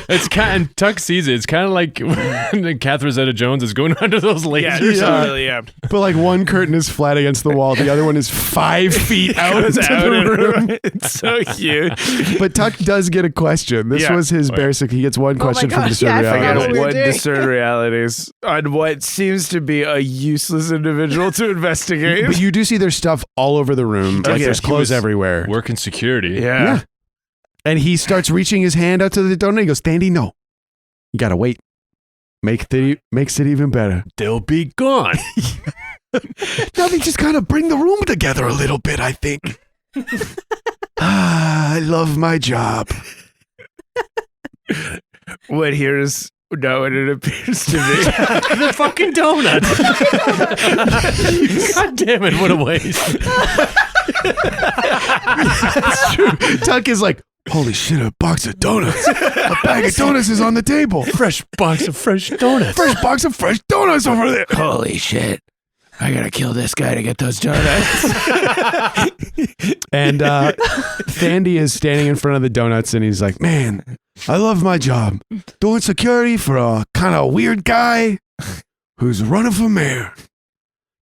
It's kind and Tuck sees it. It's kind of like when Catherine Zeta-Jones is going under those Yeah, lasers. totally. Yeah. But like one curtain is flat against the wall, the other one is 5 feet out Goes into out the in a room. It's so huge. But Tuck does get a question. This Yeah. was his basic. He gets one my question from gosh, Discern yeah, I forgot Reality. what we were What doing. discern realities on what seems to be a useless individual to investigate. But you do see there's stuff all over the room. Like Okay. there's He clothes was everywhere. Working security. yeah. And he starts reaching his hand out to the donut. He goes, Thandy, no. You gotta wait. Makes it even better. They'll be gone. Now they just gotta bring the room together a little bit, I think. I love my job. What here is not what it appears to be. The fucking donut. God damn it, what a waste. That's true. Tuck is like, holy shit, a box of donuts. A bag of donuts is on the table. Fresh box of fresh donuts. Fresh box of fresh donuts over there. Holy shit. I gotta kill this guy to get those donuts. And Thandy is standing in front of the donuts and he's like, man, I love my job. Doing security for a kind of weird guy who's running for mayor.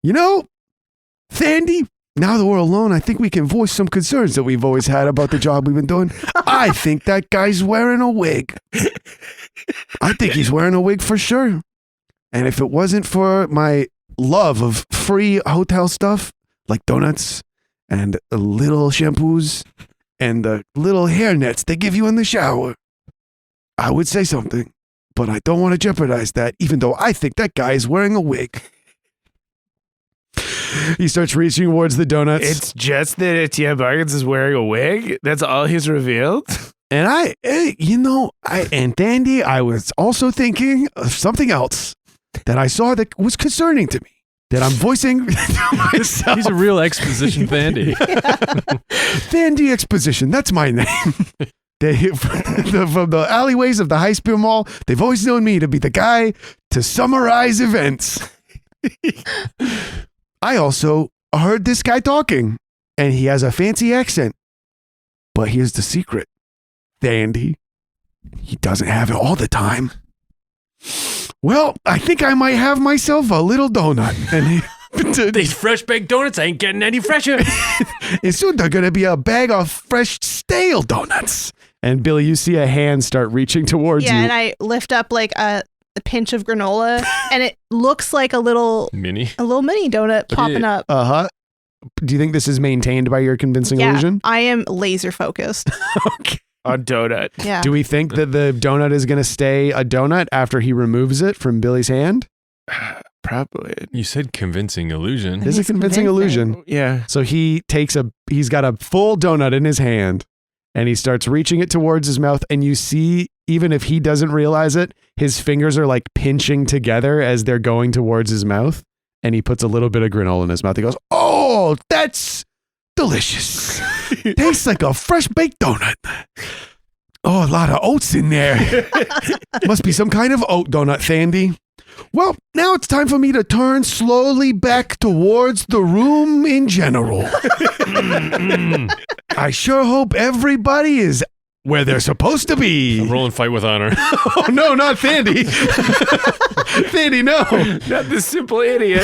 You know, Thandy, now that we're alone, I think we can voice some concerns that we've always had about the job we've been doing. I think that guy's wearing a wig. I think he's wearing a wig for sure. And if it wasn't for my love of free hotel stuff, like donuts and little shampoos and the little hair nets they give you in the shower, I would say something, but I don't want to jeopardize that, even though I think that guy is wearing a wig. He starts reaching towards the donuts. It's just that Etienne Bargains is wearing a wig? That's all he's revealed? And and Dandy, I was also thinking of something else that I saw that was concerning to me, that I'm voicing to myself. He's a real exposition Thandy. Thandy Exposition, that's my name. From the alleyways of the High Spear Mall, they've always known me to be the guy to summarize events. I also heard this guy talking, and he has a fancy accent. But here's the secret, Thandy. He doesn't have it all the time. Well, I think I might have myself a little donut. And These fresh baked donuts ain't getting any fresher. and soon they're going to be a bag of fresh stale donuts. And Billy, you see a hand start reaching towards you. Yeah, and I lift up like a pinch of granola, and it looks like a little mini donut popping up. Uh-huh. Do you think this is maintained by your convincing illusion? I am laser focused. Okay. A donut. Yeah. Do we think that the donut is going to stay a donut after he removes it from Billy's hand? Probably. You said convincing illusion. This is a convincing illusion. Yeah. So he's got a full donut in his hand and he starts reaching it towards his mouth, and you see, even if he doesn't realize it, his fingers are like pinching together as they're going towards his mouth, and he puts a little bit of granola in his mouth. He goes, "Oh, that's delicious. Tastes like a fresh baked donut. Oh, a lot of oats in there. Must be some kind of oat donut, Thandy. Well, now it's time for me to turn slowly back towards the room in general. I sure hope everybody is where they're supposed to be." I'm rolling fight with honor. Oh, no, not Thandy. Thandy, no. Not the simple idiot.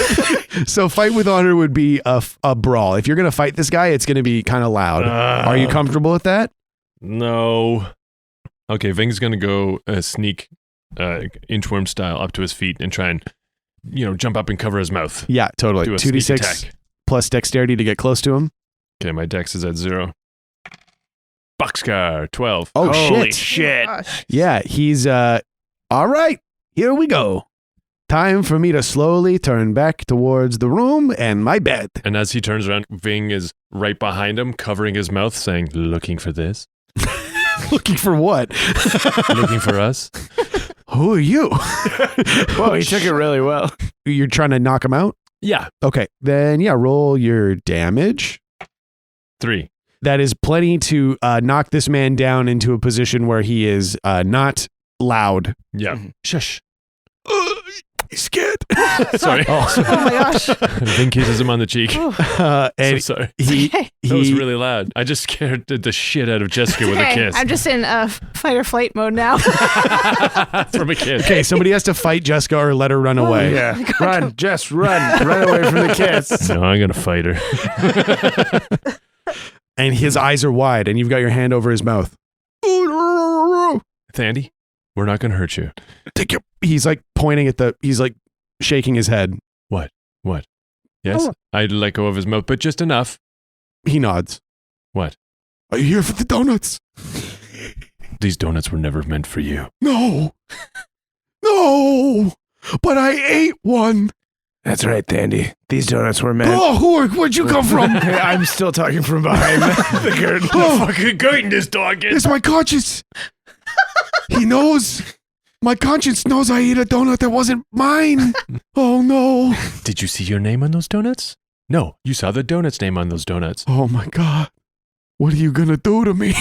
So fight with honor would be a brawl. If you're going to fight this guy, it's going to be kind of loud. Are you comfortable with that? No. Okay, Ving's gonna go sneak inchworm style up to his feet and try and, jump up and cover his mouth. Yeah, totally. Do a sneak 2d6 attack. plus dexterity to get close to him. Okay, my dex is at 0. Boxcar, 12. Oh, Holy shit. shit. Gosh. Yeah, he's, all right, here we go. Time for me to slowly turn back towards the room and my bed. And as he turns around, Ving is right behind him, covering his mouth, saying, "Looking for this? Looking for what? Looking for us?" Who are you? Whoa, he took it really well. You're trying to knock him out? Yeah, Okay, then roll your damage. 3. That is plenty to knock this man down into a position where he is not loud. Yeah. Shush. He's scared. Sorry. Oh my gosh. Ving kisses him on the cheek. And So sorry. Okay. That was really loud. I just scared the shit out of Jessica with a Okay, kiss. I'm just in fight or flight mode now. From a kid. Okay, somebody has to fight Jessica or let her run away. Yeah. Run, Jess, run. Run away from the kiss. No, I'm gonna fight her. And his eyes are wide, and you've got your hand over his mouth. Thandy, we're not gonna hurt you. He's like pointing at he's like shaking his head. What? Yes? Oh. I'd let go of his mouth, but just enough. He nods. What? Are you here for the donuts? These donuts were never meant for you. No. No. But I ate one. That's right, Thandy. These donuts were meant. Oh, where'd you come from? Hey, I'm still talking from behind the curtain. Oh, Fucking curtain is talking. it's my conscience. He knows. My conscience knows I ate a donut that wasn't mine. Oh, no. Did you see your name on those donuts? No, you saw the donut's name on those donuts. Oh, my God. What are you going to do to me?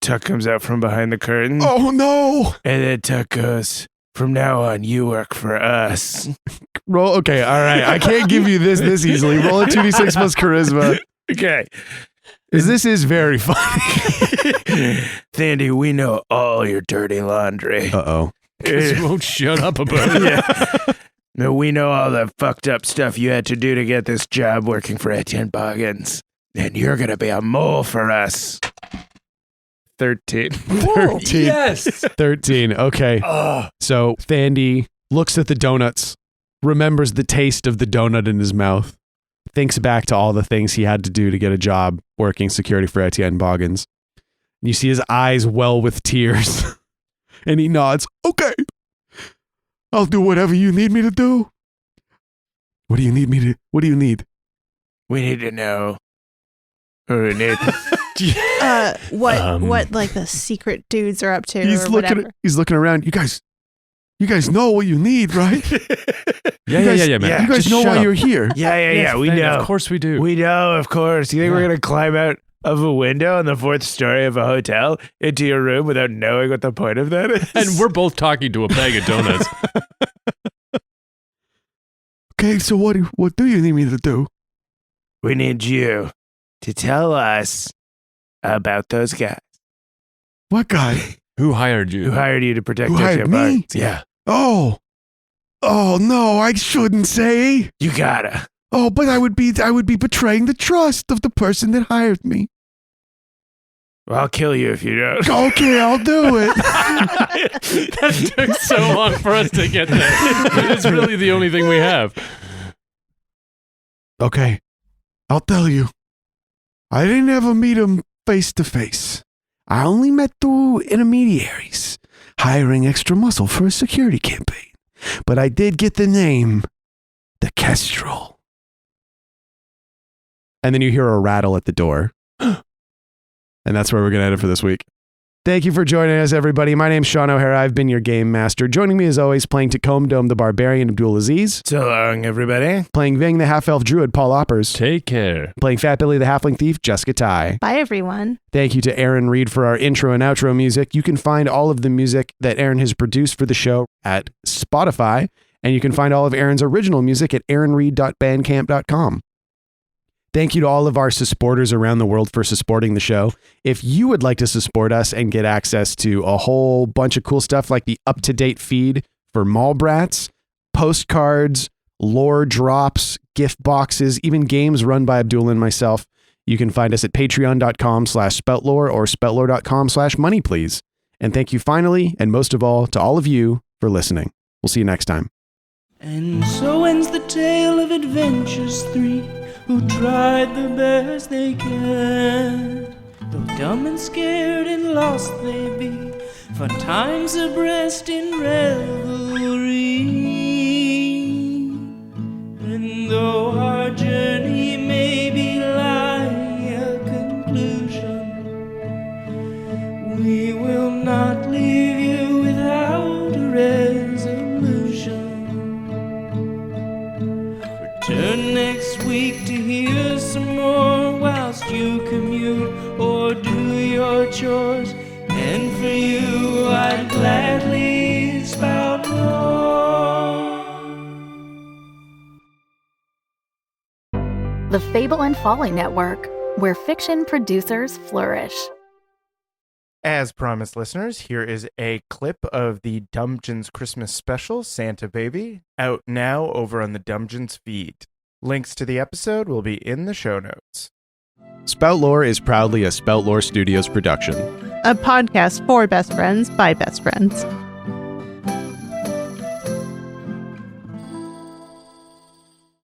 Tuck comes out from behind the curtain. Oh, no. And then Tuck goes, from now on, you work for us. Roll. Okay, all right. I can't give you this easily. Roll a 2d6 plus charisma. Okay. This is very funny. Thandy, we know all your dirty laundry. Uh-oh. You won't shut up about it. Yeah. No, we know all the fucked up stuff you had to do to get this job working for Etienne Boggins. And you're going to be a mole for us. 13. 13. Yes. 13. Okay. So Thandy looks at the donuts, remembers the taste of the donut in his mouth, thinks back to all the things he had to do to get a job working security for Etienne Boggins. And you see his eyes well with tears. And he nods. Okay. I'll do whatever you need me to do. What do you need? We need to know who it is. What like the secret dudes are up to He's or looking whatever. he's looking around. You guys know what you need, right? Yeah, man. Yeah. You guys Just know shut why up. you're here. Yeah, we Thank- know. Of course we do. We know, of course. You think we're going to climb out of a window on the 4th story of a hotel into your room without knowing what the point of that is? And we're both talking to a bag of donuts. Okay, so what do you need me to do? We need you to tell us about those guys What guy? Who hired you? who hired you to protect Who hired Etienne me? Boggins. Yeah, Oh no, I shouldn't say. you gotta. Oh, but I would be betraying the trust of the person that hired me. Well, I'll kill you if you don't. Okay, I'll do it. That took so long for us to get there. It's really the only thing we have. Okay, I'll tell you. I didn't ever meet him face to face. I only met through intermediaries, hiring extra muscle for a security campaign. But I did get the name, the Kestrel. And then you hear a rattle at the door. And that's where we're going to end it for this week. Thank you for joining us, everybody. My name's Shawn O'Hara. I've been your game master. Joining me, as always, playing Tacombe Dome the Barbarian, Abdul Aziz. So long, everybody. Playing Ving the Half-Elf Druid, Paul Oppers. Take care. Playing Fat Billy the Halfling Thief, Jessica Ty. Bye, everyone. Thank you to Aaron Reed for our intro and outro music. You can find all of the music that Aaron has produced for the show at Spotify, and you can find all of Aaron's original music at aaronreed.bandcamp.com. Thank you to all of our supporters around the world for supporting the show. If you would like to support us and get access to a whole bunch of cool stuff like the up-to-date feed for Mallbrats, postcards, lore drops, gift boxes, even games run by Abdul and myself, you can find us at patreon.com/spoutlore or spoutlore.com/moneyplease. And thank you finally, and most of all, to all of you for listening. We'll see you next time. And so ends the tale of adventures three who tried the best they can. Though dumb and scared and lost they be, fun times abreast in revelry. And though our journey may be lying a conclusion, we will not leave you without a resolution. Return next week to hear some more whilst you commute or do your chores. And for you, I'd gladly spout more. The Fable and Folly Network, where fiction producers flourish. As promised, listeners, here is a clip of the Dungeons Christmas special, Santa Baby, out now over on the Dungeons feed. Links to the episode will be in the show notes. Spout Lore is proudly a Spout Lore Studios production. A podcast for best friends by best friends.